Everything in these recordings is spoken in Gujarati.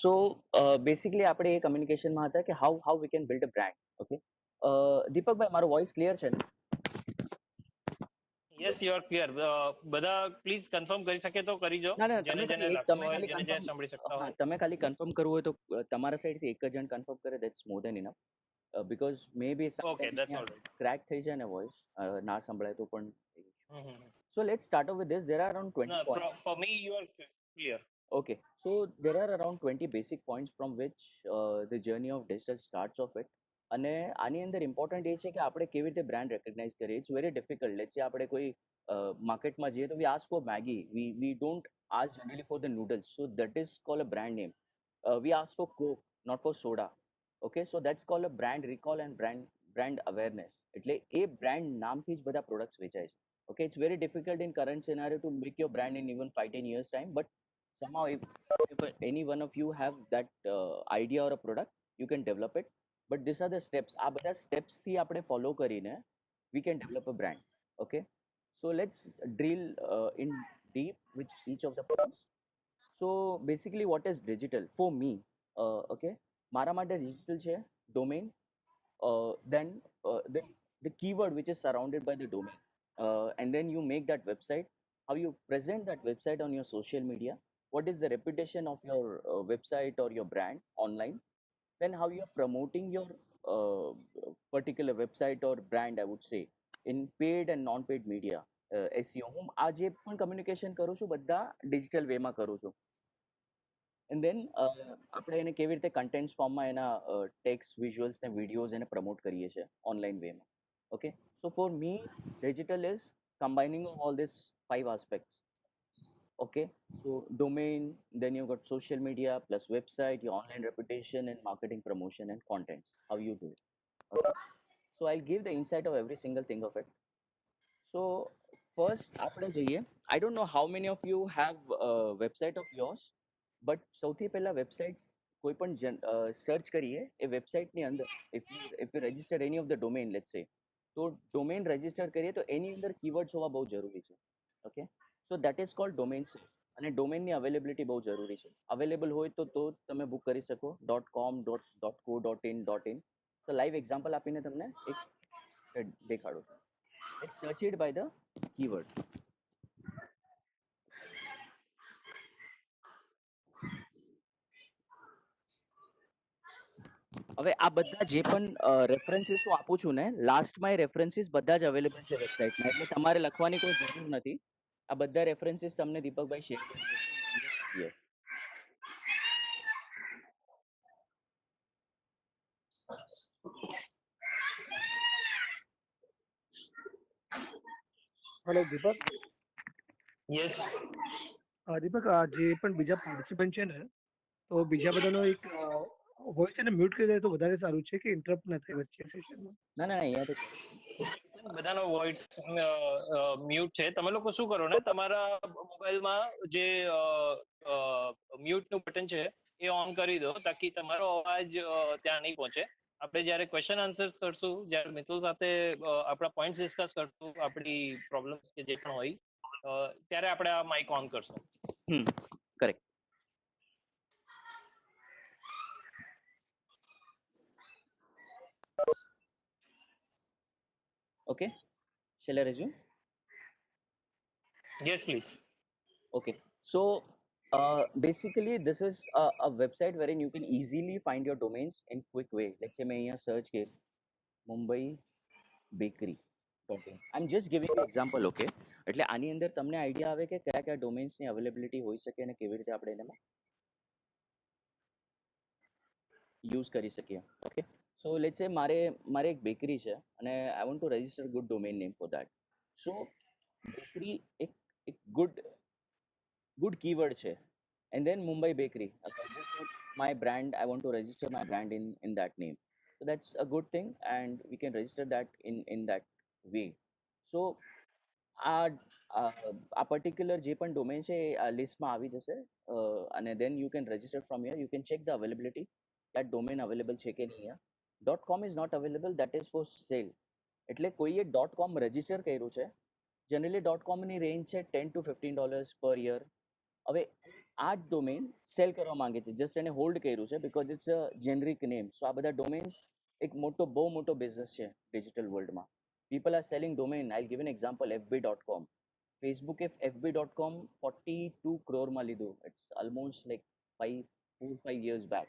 So basically આપણે એ કમ્યુનિકેશનમાં હતા કે how we can build a brand. Okay. દીપકભાઈ મારો વોઇસ ક્લિયર છે ને? Yes you are clear. બધા પ્લીઝ કન્ફર્મ કરી શકે તો કરી જો, ના ના જેને જેને તમે લાગતું હોય, ખાલી જેને જેને કન્ફર્મ, સાંભળી શકતા હા હોય. તમે ખાલી કન્ફર્મ કરવું હોય તો તમારા સાઈડથી એક જ જણ કન્ફર્મ કરે that's more than enough, because may be okay, sometimes that's all right. Crack થઈ જાય ને વોઇસ, ના સંભળાય તો પણ. So let's start off with this. There are around 20 points. For me you are clear. Okay, so there are around 20 basic points from which the journey of digital starts off it. અને આની અંદર ઇમ્પોર્ટન્ટ એ છે કે આપણે કેવી રીતે બ્રાન્ડ રેકગ્નાઇઝ કરીએ. It's very difficult. Let's say આપણે કોઈ માર્કેટમાં જઈએ તો we ask for Maggi, we don't ask generally for the noodles, so that is called a brand name. We ask for Coke, not for soda. Okay, so that's called a brand recall and brand awareness. એટલે એ બ્રાન્ડ નામથી જ બધા પ્રોડક્ટ્સ વેચાય છે. Okay, it's very difficult in current scenario to make your brand in even 5-10 years time, but somehow if any one of you have that idea or a product, you can develop it. But these are the steps. આ બધા steps થી આપણે follow કરીને we can develop a brand. Okay, so let's drill in deep with each of the points. So basically what is digital for me? Okay, મારા માટે digital છે domain, then the keyword which is surrounded by the domain, and then you make that website, how you present that website on your social media, what is the reputation of your website or your brand online, then how you are promoting your uh, particular website or brand, I would say, in paid and non-paid media. SEO હું આ જે પણ કમ્યુનિકેશન કરું છું બધા ડિજિટલ વેમાં કરું છું. એન્ડ દેન આપણે એને કેવી રીતે કન્ટેન્ટ્સ ફોર્મમાં એના ટેક્સ્ટ, વિઝ્યુઅલ્સ ને વિડીયોઝ એને પ્રમોટ કરીએ છીએ ઓનલાઈન વેમાં. Okay, so for me digital is combining of all these 5 aspects. Okay, so domain, then you've got social media plus website, your online reputation and marketing, promotion and contents, how you do it. Okay, so I'll give the insight of every single thing of it. So first આપણે જોઈએ, I don't know how many of you have a website of yours, but સૌથી પહેલા વેબસાઇટ્સ કોઈ પણ સર્ચ કરીએ એ વેબસાઇટની અંદર, if you register any of the domain, let's say, તો ડોમેન રજીસ્ટર કરીએ તો એની અંદર કીવર્ડ્સ હોવા બહુ જરૂરી છે. Okay, so that is cold domain search. અને ડોમેનની અવેલેબિલિટી બહુ જરૂરી છે. અવેલેબલ હોય તો તમે બુક કરી શકો. .com, .co, .in. તો લાઈવ એક્ઝામ્પલ આપીને તમને એક દેખાડું છું. Let's search it by the keyword. હવે આ બધા જે પણ રેફરન્સીસ હું આપું છું ને, લાસ્ટમાં એ રેફરન્સીસ બધા જ અવેલેબલ છે વેબસાઇટમાં, એટલે તમારે લખવાની કોઈ જરૂર નથી. આ બધા રેફરન્સીસ તમને દીપકભાઈ શેર કરી દેશે. હેલો દીપક. યસ દીપક, આ જે પણ બીજા પાર્ટિસિપન્ટ છે ને, તો બીજા બધાનો એક વોઇસ છે ને મ્યુટ કરી દે તો વધારે સારું છે, કે ઇન્ટરપ્ટ ના થાય વચ્ચે સેશનમાં. ના ના અહીંયાથી બધાનો વોઇસ મ્યુટ છે. તમે લોકો શું કરો ને, તમારા મોબાઈલમાં જે મ્યુટ નું બટન છે એ ઓન કરી દો, તાકી તમારો અવાજ ત્યાં નહીં પહોંચે. આપણે જ્યારે ક્વેશ્ચન આન્સર્સ કરશું, જ્યારે મિતુલ સાથે આપણા પોઈન્ટ ડિસ્કસ કરશું, આપણી પ્રોબ્લેમ્સ કે જે પણ હોય, ત્યારે આપણે આ માઇક ઓન કરશું. Correct. Okay, shall I resume? Yes, please. Okay, so basically this is a website wherein you can easily find your domains in quick way. Let's say मैं यहाँ search के Mumbai bakery. I'm just giving you example. Okay, એટલે આની અંદર તમને આઈડિયા આવે કે કયા કયા ડોમેન્સની અવેલેબિલિટી હોઈ શકે અને કેવી રીતે આપણે એને યુઝ કરી શકીએ. ઓકે, સો લેટ્સ સે મારે એક બેકરી છે અને I want to register good domain name for that. So bakery એક ગુડ કીવર્ડ છે, and then Mumbai bakery, this is my brand, I want to register my brand in that name, so that's a good thing and we can register that in that way. So આ particular જે પણ domain છે એ લિસ્ટમાં આવી જશે, અને then you can register from here. You can check the availability, that domain available છે કે નહીં. અહીંયા .com is not available, that is for sale. એટલે કોઈએ .com રજીસ્ટર કર્યું છે. જનરલી .com ની રેન્જ છે $10 to $15 per year. હવે આ ડોમેન સેલ કરવા માંગે છે, જસ્ટ એને હોલ્ડ કર્યું છે because it's a generic name. So આ બધા ડોમેન્સ એક બહુ મોટો બિઝનેસ છે ડિજિટલ વર્લ્ડમાં. People are selling domain. I give an example, fb.com. ફેસબુકે fb.com 42 crore લીધું. It's almost like 4-5 years back.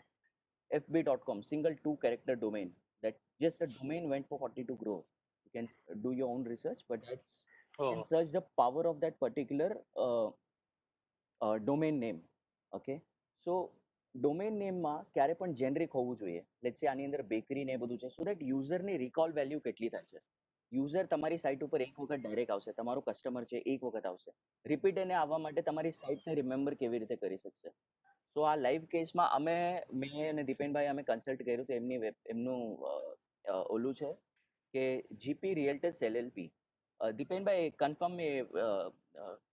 fb.com, single 2-character domain. That just a domain went for 42 crore. You can do your own research, but that's you can search the power of that particular domain name. Okay, so domain name માં ક્યારે પણ જેનરિક હોવું જોઈએ. લેટ્સ સે આની અંદર બેકરી ને એ બધું છે, સો દેટ યુઝરની રિકોલ વેલ્યુ કેટલી થાય છે. યુઝર તમારી સાઇટ ઉપર એક વખત ડાયરેક્ટ આવશે, તમારો કસ્ટમર છે એક વખત આવશે, રિપીટ એને આવવા માટે તમારી સાઇટને રિમેમ્બર કેવી રીતે કરી શકશે. સો આ લાઈવ કેસમાં મેં અને દીપેનભાઈ અમે કન્સલ્ટ કર્યું તો એમનું ઓલું છે કે જીપી રિયલ્ટર્સ LLP. દીપેનભાઈ confirm me,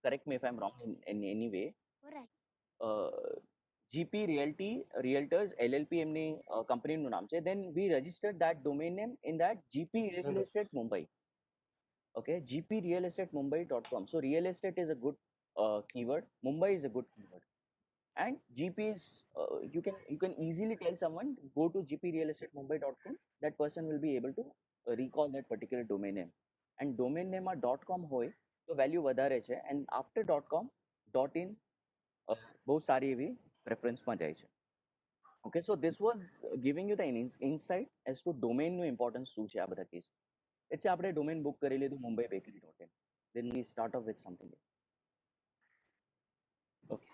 correct me if I am wrong in any way. GP realtors LLP એમની કંપનીનું નામ છે. Then we registered that domain name in that GP real estate Mumbai. Okay, gprealestatemumbai.com. So real estate is a good keyword. Mumbai is a good keyword, and GP is you can easily tell someone go to gprealestatemumbai.com. That person will be able to recall that particular domain name. And domain name .com હોય તો value વધારે છે, and after .com .in બહુ સારી એવી પ્રેફરન્સમાં જાય છે. Okay, so this was giving you the insight as to domain નું importance શું છે આ બધા કેસ. એટલે આપણે ડોમેન બુક કરી લીધું mumbai-bakery.in. Then we start off with something. Okay,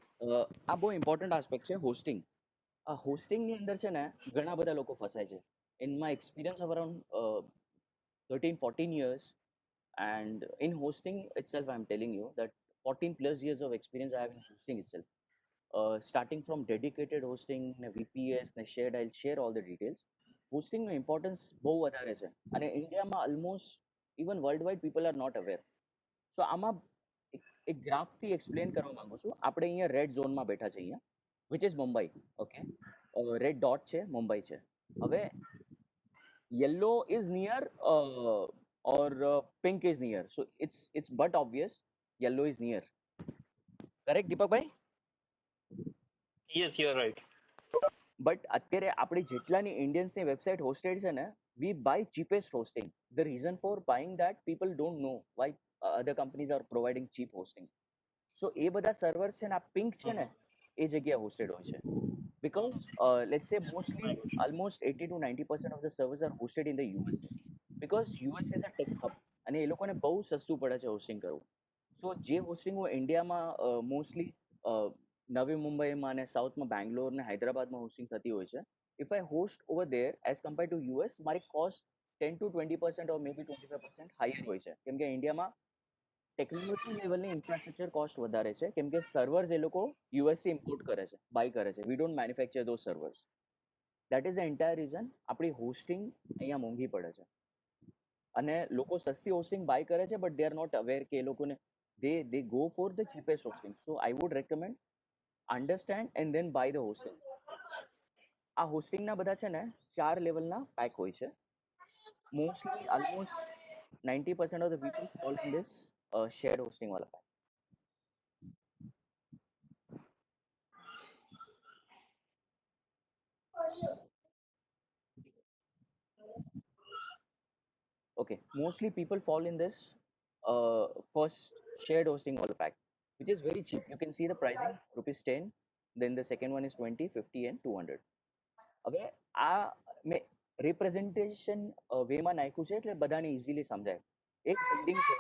આ બહુ ઇમ્પોર્ટન્ટ આસ્પેક્ટ છે હોસ્ટિંગ. આ હોસ્ટિંગની અંદર છે ને ઘણા બધા લોકો ફસાય છે. In my experience of around 13-14 years, and in hosting itself I'm telling you that 14+ years of experience I have in hosting itself. Starting from dedicated hosting, VPS, shared, I'll share all the details. હોસ્ટિંગનું ઇમ્પોર્ટન્સ બહુ વધારે છે, અને ઇન્ડિયામાં almost even world wide people are not aware. So આમાં એક ગ્રાફથી એક્સપ્લેન કરવા માંગુ છું. આપણે અહીંયા રેડ ઝોનમાં બેઠા છે અહીંયા, which is Mumbai. Okay, red dot છે, મુંબઈ છે. હવે yellow is near or pink is near, so it's but obvious yellow is near. Correct, Deepak bhai? Yes, you're right. But અત્યારે આપણી જેટલાની ઇન્ડિયન્સની વેબસાઇટ હોસ્ટેડ છે ને, we buy cheapest hosting. The reason for buying that people don't know why other companies are providing cheap hosting. So એ બધા સર્વર્સ છે ને, આ પિંક છે ને એ જગ્યાએ હોસ્ટેડ હોય છે. Because let's say mostly almost 80-90% of the servers are hosted in the USA, because US is a tech hub અને એ લોકોને બહુ સસ્તું પડે છે હોસ્ટિંગ કરવું. સો જે હોસ્ટિંગ ઇન્ડિયામાં મોસ્ટલી નવી મુંબઈમાં અને સાઉથમાં બેંગ્લોર ને હૈદરાબાદમાં હોસ્ટિંગ થતી હોય છે, if I host over there as compare to US, મારી કોસ્ટ 10-20% or maybe 25% હાયર હોય છે, કેમ કે ઇન્ડિયામાં ટેકનોલોજી લેવલની ઇન્ફ્રાસ્ટ્રક્ચર કોસ્ટ વધારે છે, કેમ કે સર્વર્સ એ લોકો યુએસથી ઇમ્પોર્ટ કરે છે, બાય કરે છે. We don't manufacture those servers. That is the entire reason આપણી હોસ્ટિંગ અહીંયા મોંઘી પડે છે. અને લોકો સસ્તી હોસ્ટિંગ બાય કરે છે, but they are not aware કે એ લોકોને they go for the cheapest hosting. So I would recommend understand and then buy the hosting. આ હોસ્ટિંગના બધા છે ને 4 લેવલના પેક હોય છે. Mostly almost 90% of the people fall in this shared hosting वाला pack. Okay, mostly people fall in this first shared hosting wall pack, which is very cheap. You can see the pricing, ₹10. Then the second one is 20, 50 and 200. હવે આ મેં રિપ્રેઝન્ટેશન વેમાં નાખ્યું છે એટલે બધાને ઇઝીલી સમજાય. એક બિલ્ડિંગ છે,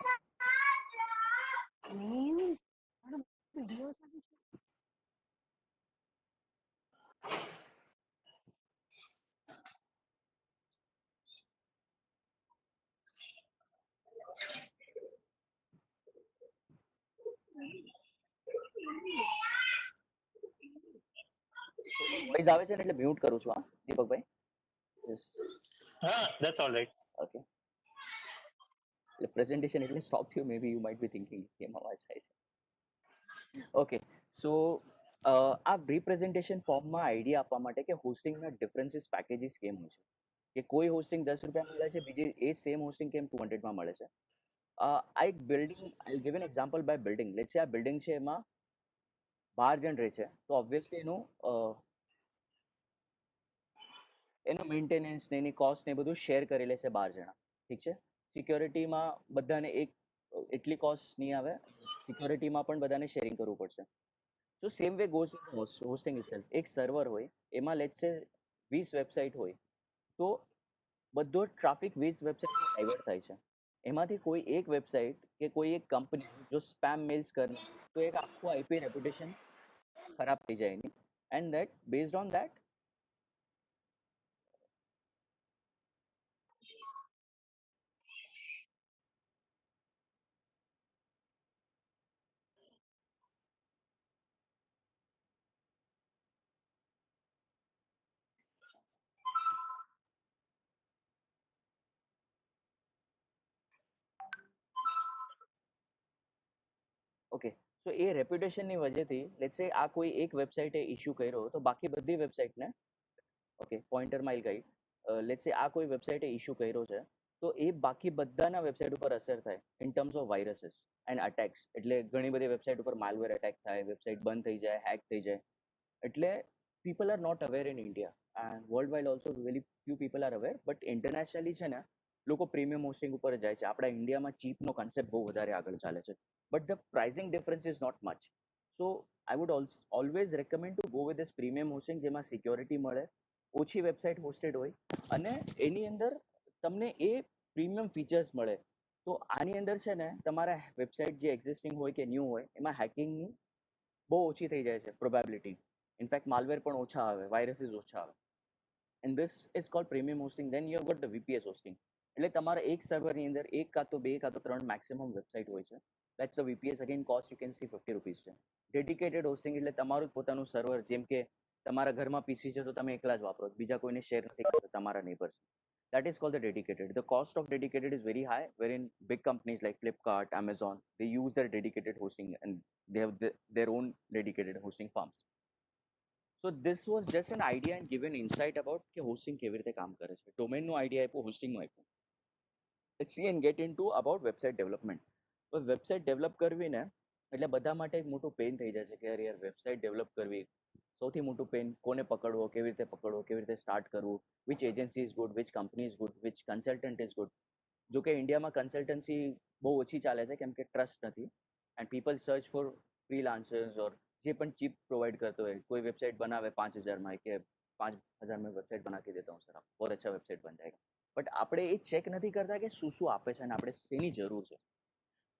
વોઇસ આવે છે ને એટલે મ્યુટ કરું છું. હા દીપકભાઈ, That's all right. ઓકે. એટલે પ્રેઝન્ટેશન એટલે સ્ટોપ થયું. મે be you might be thinking કેમ અવાજ થાય છે. ઓકે, સો આ રિપ્રેઝન્ટેશન ફોર્મમાં આઈડિયા આપવા માટે કે હોસ્ટિંગના ડિફરન્સીસ પેકેજીસ કેમ હોય છે, કે કોઈ હોસ્ટિંગ ₹10 મળે છે, બીજી એ સેમ હોસ્ટિંગ કેમ 200માં મળે છે. આ એક building, I give an example by building. Let's say આ બિલ્ડિંગ છે, એમાં 12 જણ રહે છે તો ઓબ્વિયસલી એનું મેન્ટેનન્સ ને એની કોસ્ટ ને બધું શેર કરી લેશે 12 જણા. ઠીક છે. સિક્યોરિટીમાં બધાને એટલી કોસ્ટ નહીં આવે, સિક્યોરિટીમાં પણ બધાને શેરિંગ કરવું પડશે. So same way goes in hosting itself. એક સર્વર હોય એમાં લેટ્સ સે 20 વેબસાઇટ હોય તો બધો ટ્રાફિક 20 વેબસાઇટમાં ડાયવર્ટ થાય છે. એમાંથી કોઈ એક વેબસાઇટ કે કોઈ એક કંપની જો સ્પેમ મેલ્સ કરે તો એક આખું આઈપી રેપ્યુટેશન ખરાબ થઈ જાય એની. And that based on that okay. So એ રેપ્યુટેશનની વજહથી લેટ્સ સે આ કોઈ એક વેબસાઇટે ઇશ્યુ કર્યો તો બાકી બધી વેબસાઇટને okay pointer mile guide let's say આ કોઈ વેબસાઇટે ઇશ્યુ કર્યો છે તો એ બાકી બધાના વેબસાઇટ ઉપર અસર થાય in terms of viruses and attacks. એટલે ઘણી બધી વેબસાઇટ ઉપર માલવેર અટેક થાય, વેબસાઇટ બંધ થઈ જાય, હેક થઈ જાય. એટલે people are not aware in India and world wide also very few people are aware, but internationally છે ને લોકો પ્રીમિયમ હોસ્ટિંગ ઉપર જાય છે. આપણા ઇન્ડિયામાં ચીપનો કોન્સેપ્ટ બહુ વધારે આગળ ચાલે છે, but the pricing difference is not much. So I would always recommend to go with this premium hosting, જેમાં સિક્યોરિટી મળે, ઓછી વેબસાઇટ હોસ્ટેડ હોય અને એની અંદર તમને એ પ્રીમિયમ ફીચર્સ મળે. તો આની અંદર છે ને તમારા વેબસાઇટ જે એક્ઝિસ્ટિંગ હોય કે ન્યૂ હોય એમાં હેકિંગની બહુ ઓછી થઈ જાય છે પ્રોબેબિલિટી. ઇનફેક્ટ માલવેર પણ ઓછા આવે, વાયરસીસ ઓછા આવે. And this is called premium hosting. Then you have got the VPS hosting. એટલે તમારા એક સર્વરની અંદર એક કાં તો બે કાં તો ત્રણ મેક્સિમમ વેબસાઇટ હોય છે. That's the VPS. Again cost you can see ₹50 છે. ડેડિકેટેડ હોસ્ટિંગ એટલે તમારું જ પોતાનું સર્વર, જેમ કે તમારા ઘરમાં પીસી છે તો તમે એકલા જ વાપરો, બીજા કોઈને શેર નથી કરતા તમારા neighbours. That is called the dedicated. The cost of dedicated is very high, wherein big companies like Flipkart, Amazon, they use their dedicated hosting and they have their own dedicated hosting farms. So this was just an idea and give an insight about કે hosting કેવી રીતે કામ કરે છે. ડોમેનનો આઈડિયા આપ્યો, હોસ્ટિંગનો આપ્યો. Let's see and get into about website development. તો વેબસાઇટ ડેવલપ કરવી ને એટલે બધા માટે એક મોટું પેન થઈ જાય છે કે યાર વેબસાઇટ ડેવલપ કરવી સૌથી મોટું પેન. કોને પકડવો, કેવી રીતે સ્ટાર્ટ કરવું, which agency is good, which company is good, which consultant is good. જો કે ઇન્ડિયામાં કન્સલ્ટન્સી બહુ ઓછી ચાલે છે કેમ કે ટ્રસ્ટ નથી and people search for freelancers ઓર જે પણ ચીપ પ્રોવાઈડ કરતો હોય. કોઈ વેબસાઇટ બનાવે 5,000 કે 5,000 में वेबसाइट बना के देता हूँ सर, आप बहुत अच्छा वेबसाइट बन जाएगा. बट આપણે એ ચેક નથી કરતા કે શું આપે છે અને આપણે શેની જરૂર છે.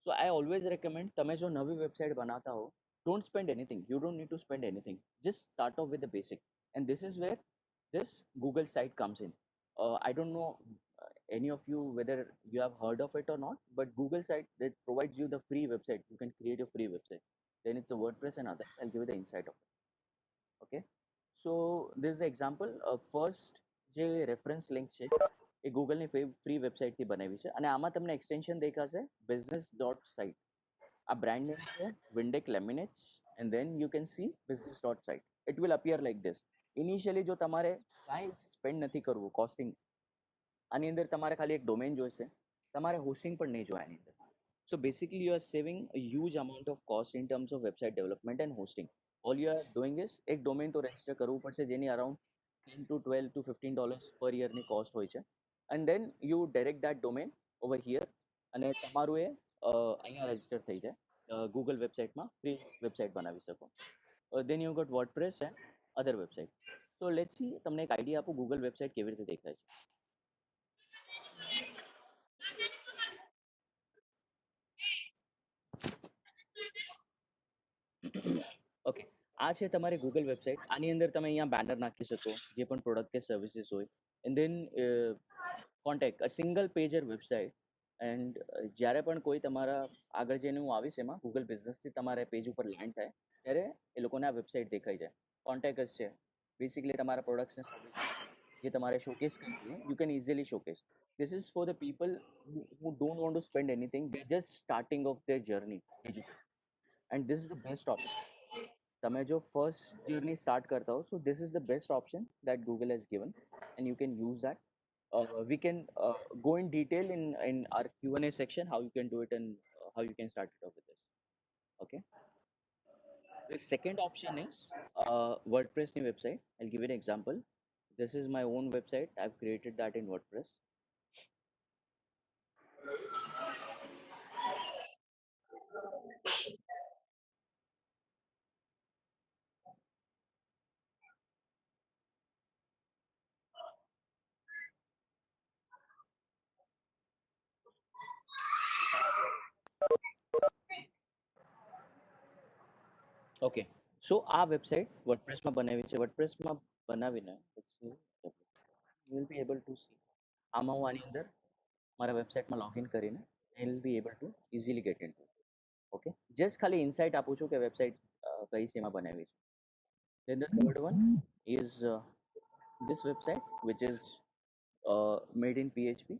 સો આઈ ઓલવેઝ રેકમેન્ડ, તમે જો નવી વેબસાઇટ બનાવતા હો, don't spend anything. You don't need to spend anything. Just start of with the basic and this is wear this Google site comes in. I don't know any of you whether you have heard of it or not, but Google site that provides you the free website. You can create a free website. Then it's a WordPress and others. I'll give you the insight of it. Okay. So this is the example. First જે રેફરન્સ લિંક છે એ ગૂગલની ફ્રી વેબસાઇટથી બનાવી છે અને આમાં તમને એક્સટેન્શન દેખાશે business.site. આ બ્રાન્ડ નેમ છે Windek laminates and then you can see business.site. It will appear like this. Initially જો તમારે કાંઈ સ્પેન્ડ નથી કરવું કોસ્ટિંગ, આની અંદર તમારે ખાલી એક ડોમેન જોઈશે, તમારે હોસ્ટિંગ પણ નહીં જોયા આની અંદર. સો basically you are saving a huge amount of cost in terms of website development and hosting. All you are doing is એક ડોમેન તો રજિસ્ટર કરવું પડશે જેની અરાઉન્ડ $10 to $12 to $15 પર યરની કોસ્ટ હોય છે. And then you direct that domain over here અને તમારું એ અહીંયા રજિસ્ટર થઈ જાય ગૂગલ વેબસાઇટમાં, ફ્રી વેબસાઇટ બનાવી શકો. Then you got WordPress and other website. તો લેટ્સ સી, તમને એક આઈડિયા આપું ગૂગલ વેબસાઇટ કેવી રીતે દેખાય છે. ઓકે, આ છે તમારી ગૂગલ વેબસાઇટ. આની અંદર તમે અહીંયા બેનર નાખી શકો, જે પણ પ્રોડક્ટ કે સર્વિસીસ હોય. And then contact a single pager website. એન્ડ જ્યારે પણ કોઈ તમારા આગળ જઈને હું આવીશ એમાં ગૂગલ બિઝનેસથી તમારા પેજ ઉપર લેન્ડ થાય ત્યારે એ લોકોને આ વેબસાઇટ દેખાઈ જાય. કોન્ટેક્ટ છે બેસિકલી તમારા પ્રોડક્ટ્સ ને સર્વિસ જે તમારે શોકેસ કરવી હોય, you can easily showcase. This is for the people who don't want to spend anything. They're just starting off their journey digital. And this is the best option. તમે જો ફર્સ્ટ જર્ની સ્ટાર્ટ કરતા હો, so this is the best option that Google has given and you can use that. We can go in detail in our Q&A section how you can do it and how you can start it off with this. Okay. The second option is WordPress ની website. I'll give you an example. This is my own website. I've created that in WordPress. Okay so આ વેબસાઇટ વર્ડપ્રેસમાં બનાવી છે વર્ડપ્રેસમાં બનાવીને you will be able to see આમાં હું આની અંદર મારા વેબસાઇટમાં લોગિન કરીને I will be able to easily get in to okay just ખાલી ઇનસાઇટ આપું છું કે વેબસાઇટ કઈ શેમાં બનાવી છે then the third one is this website which is made in PHP.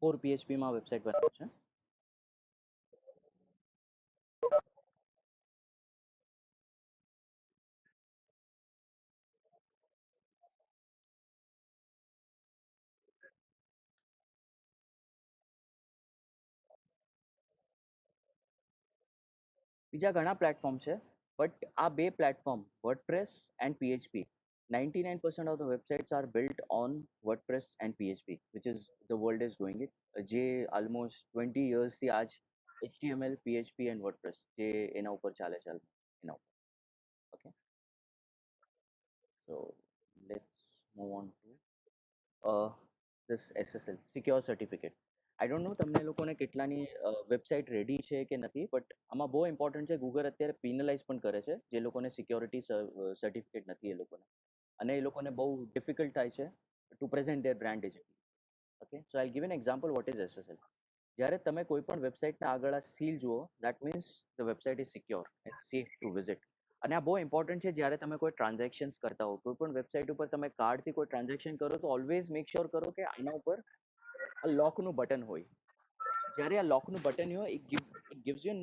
core PHP માં વેબસાઇટ બનાવી છે બીજા ઘણા પ્લેટફોર્મ છે બટ આ બે platform WordPress and PHP 99% of the websites are built on WordPress and PHP which is the world is doing it જે almost 20 years થી આજ HTML PHP and WordPress જે એના ઉપર ચાલે છે એના ઉપર okay so let's move on to this SSL secure certificate I don't know તમને લોકોને કેટલાની વેબસાઇટ રેડી છે કે નથી બટ આમાં બહુ ઇમ્પોર્ટન્ટ છે ગૂગલ અત્યારે પેનલાઇઝ પણ કરે છે જે લોકોને સિક્યોરિટી સર્ટિફિકેટ નથી એ લોકોને અને એ લોકોને બહુ ડિફિકલ્ટ થાય છે to present their brand digitally okay so I give an example what is SSL જ્યારે તમે કોઈ પણ વેબસાઇટના આગળ આ સીલ જુઓ that means the website is secure and safe to visit અને આ બહુ ઇમ્પોર્ટન્ટ છે જ્યારે તમે કોઈ ટ્રાન્ઝેક્શન્સ કરતા હો કોઈ પણ વેબસાઇટ ઉપર તમે કાર્ડથી કોઈ ટ્રાન્ઝેક્શન કરો તો ઓલવેઝ મેક શ્યોર કરો કે આના ઉપર આ લોકનું બટન હોય જ્યારે આ લોકનું બટન હોય ઇટ ગિવ્સ યુ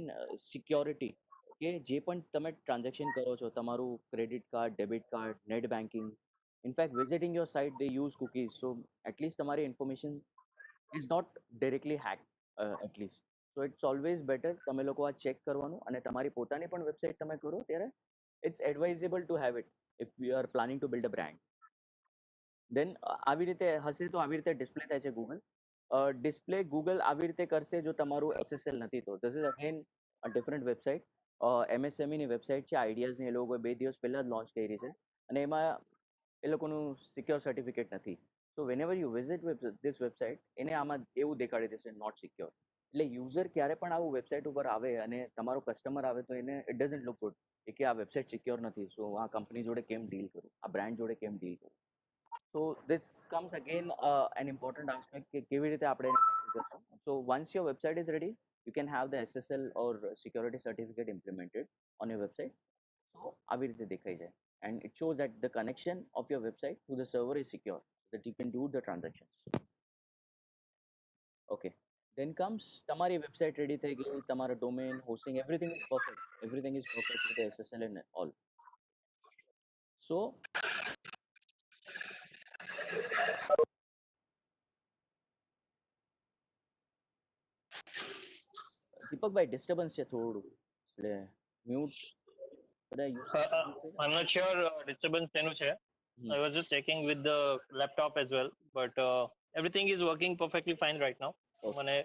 સિક્યોરિટી કે જે પણ તમે ટ્રાન્ઝેક્શન કરો છો તમારું credit card debit card net banking in fact visiting your site they use cookies so at least તમારી information is not directly hack at least so it's always better તમે લોકો આ ચેક કરવાનું અને તમારી પોતાની પણ વેબસાઇટ તમે કરો ત્યારે it's advisable to have it if you are planning to build a brand then આવી રીતે હશે તો આવી રીતે ડિસ્પ્લે થાય છે ગૂગલ ડિસ્પ્લે ગૂગલ આવી રીતે કરશે જો તમારું SSL નથી તો this is again a different website MSMEની વેબસાઇટ છે આઈડિયાઝની એ લોકોએ 2 દિવસ પહેલાં જ લોન્ચ કરી છે અને એમાં એ લોકોનું સિક્યોર સર્ટિફિકેટ નથી so when ever you visit this website એને આમાં એવું દેખાડી દેશે નોટ સિક્યોર એટલે યુઝર ક્યારે પણ આવું વેબસાઇટ ઉપર આવે અને તમારો કસ્ટમર આવે તો એને ઇટ ડઝન્ટ લુક ગુડ કે આ વેબસાઇટ સિક્યોર નથી સો આ કંપની જોડે કેમ ડીલ કરું આ બ્રાન્ડ જોડે કેમ ડીલ કરું so this comes again an important aspect કે કેવી રીતે આપણે કરશું so once your website is ready you can have the SSL or security certificate implemented on your website so આવી રીતે દેખાઈ જાય and it shows that the connection of your website to the server is secure so that you can do the transactions okay then comes તમારી વેબસાઇટ રેડી થઈ ગઈ તમારો domain hosting everything is perfect with the SSL and all so Deepakbhai disturbance છે થોડું એટલે મ્યુટ બધા use I'm not sure disturbance શેનું છે. I was just checking with the laptop as well, but everything is working perfectly fine right now. મને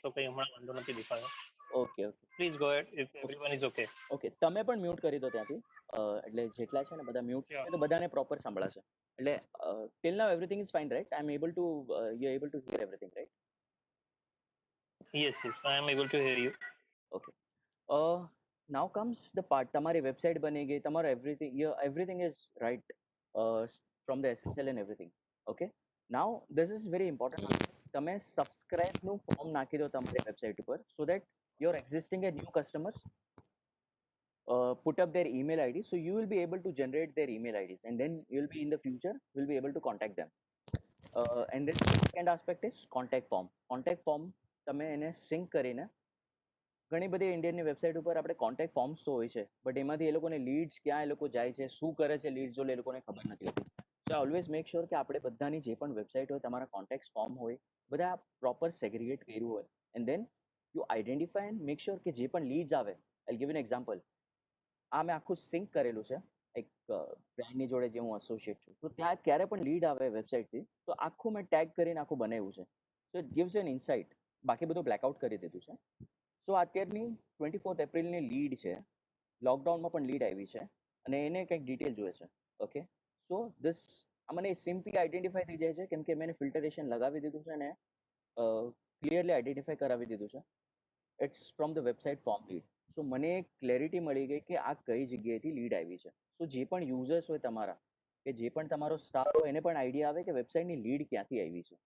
તો કંઈ હમણાં વાંધો નથી દેખાયો. Okay okay Please go ahead if everyone is okay. Okay તમે પણ મ્યુટ કરી દો ત્યાંથી એટલે જેટલા છે ને બધા મ્યુટ Yeah. છે તો બધાને પ્રોપર સંભળાશે એટલે till now everything is fine right I am able to you able to hear everything right Yes, I am able to hear you. Okay now comes the part તમારી વેબસાઇટ બની ગઈ તમારો everything is right from the SSL and everything okay now this is very important તમે સબસ્ક્રાઇબનું ફોર્મ નાખી દો તમારી વેબસાઇટ ઉપર so that your existing a new customers put up their email ID so you will be able to generate their email IDs and then you'll be in the future will be able to contact them and then the second aspect is contact form તમે એને સિંક કરીને ઘણી બધી ઇન્ડિયનની વેબસાઇટ ઉપર આપણે કોન્ટેક્ટ ફોર્મ્સ તો હોય છે બટ એમાંથી એ લોકોને લીડ્સ ક્યાં એ લોકો જાય છે શું કરે છે લીડ્સ જો એ લોકોને ખબર નથી હોતી સો ઓલવેઝ મેક શ્યોર કે આપણે બધાની જે પણ વેબસાઇટ હોય, તમારા કોન્ટેક્ટ ફોર્મ હોય, બધા પ્રોપર સેગ્રીગેટ કર્યું હોય. And then you identify and make sure કે જે પણ લીડ્સ આવે, આઈ ગિવ એન એક્ઝામ્પલ. આ મેં આખું સિંક કરેલું છે એક બ્રાન્ડની જોડે જે હું એસોસિએટ છું. તો ત્યાં ક્યારે પણ લીડ આવે વેબસાઇટથી, તો આખું મેં ટેગ કરીને આખું બનાવ્યું છે. So it gives an insight. બાકી બધું બ્લેકઆઉટ કરી દીધું છે. સો અત્યારની 24th એપ્રિલની લીડ છે, લોકડાઉનમાં પણ લીડ આવી છે અને એને કંઈક ડિટેલ જોઈએ છે. ઓકે, સો ધીસ મને સિમ્પલી આઈડેન્ટિફાઈ થઈ જાય છે કેમ કે મેં ફિલ્ટરેશન લગાવી દીધું છે અને ક્લિયરલી આઈડેન્ટિફાઈ કરાવી દીધું છે. It's from the website form lead. So મને ક્લેરિટી મળી ગઈ કે આ કઈ જગ્યાએથી લીડ આવી છે. સો જે પણ યુઝર્સ હોય તમારા, કે જે પણ તમારો સ્ટાફ હોય, એને પણ આઈડિયા આવે કે વેબસાઇટની લીડ ક્યાંથી આવી છે.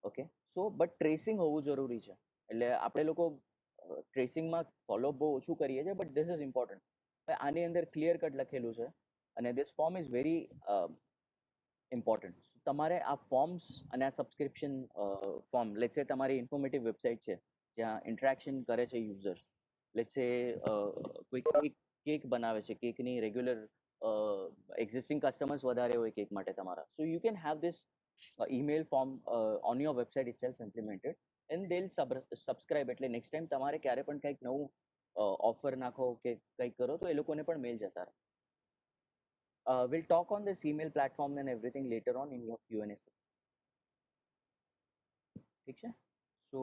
ઓકે, સો બટ ટ્રેસિંગ હોવું જરૂરી છે. એટલે આપણે લોકો ટ્રેસિંગમાં ફોલોઅપ બહુ ઓછું કરીએ છીએ, બટ ધીસ ઇઝ ઇમ્પોર્ટન્ટ. આની અંદર ક્લિયર કટ લખેલું છે અને this form is very important. તમારે આ ફોર્મ્સ અને આ સબસ્ક્રિપ્શન ફોર્મ, લેટ્સ સે તમારી ઇન્ફોર્મેટિવ વેબસાઇટ છે જ્યાં ઇન્ટરેક્શન કરે છે યુઝર્સ. લેટ્સ સે કોઈ કેક બનાવે છે, કેકની રેગ્યુલર એક્ઝિસ્ટિંગ કસ્ટમર્સ વધારે હોય કેક માટે તમારા. સો you can have this email form on your website itself implemented, and they'll subscribe. એટલે નેક્સ્ટ ટાઈમ તમારે ક્યારે પણ કંઈક નવું ઓફર નાખો કે કંઈક કરો તો એ લોકોને પણ મેલ જતા રહે. We'll talk on this email platform and everything later on in your Q&A. ઠીક છે. સો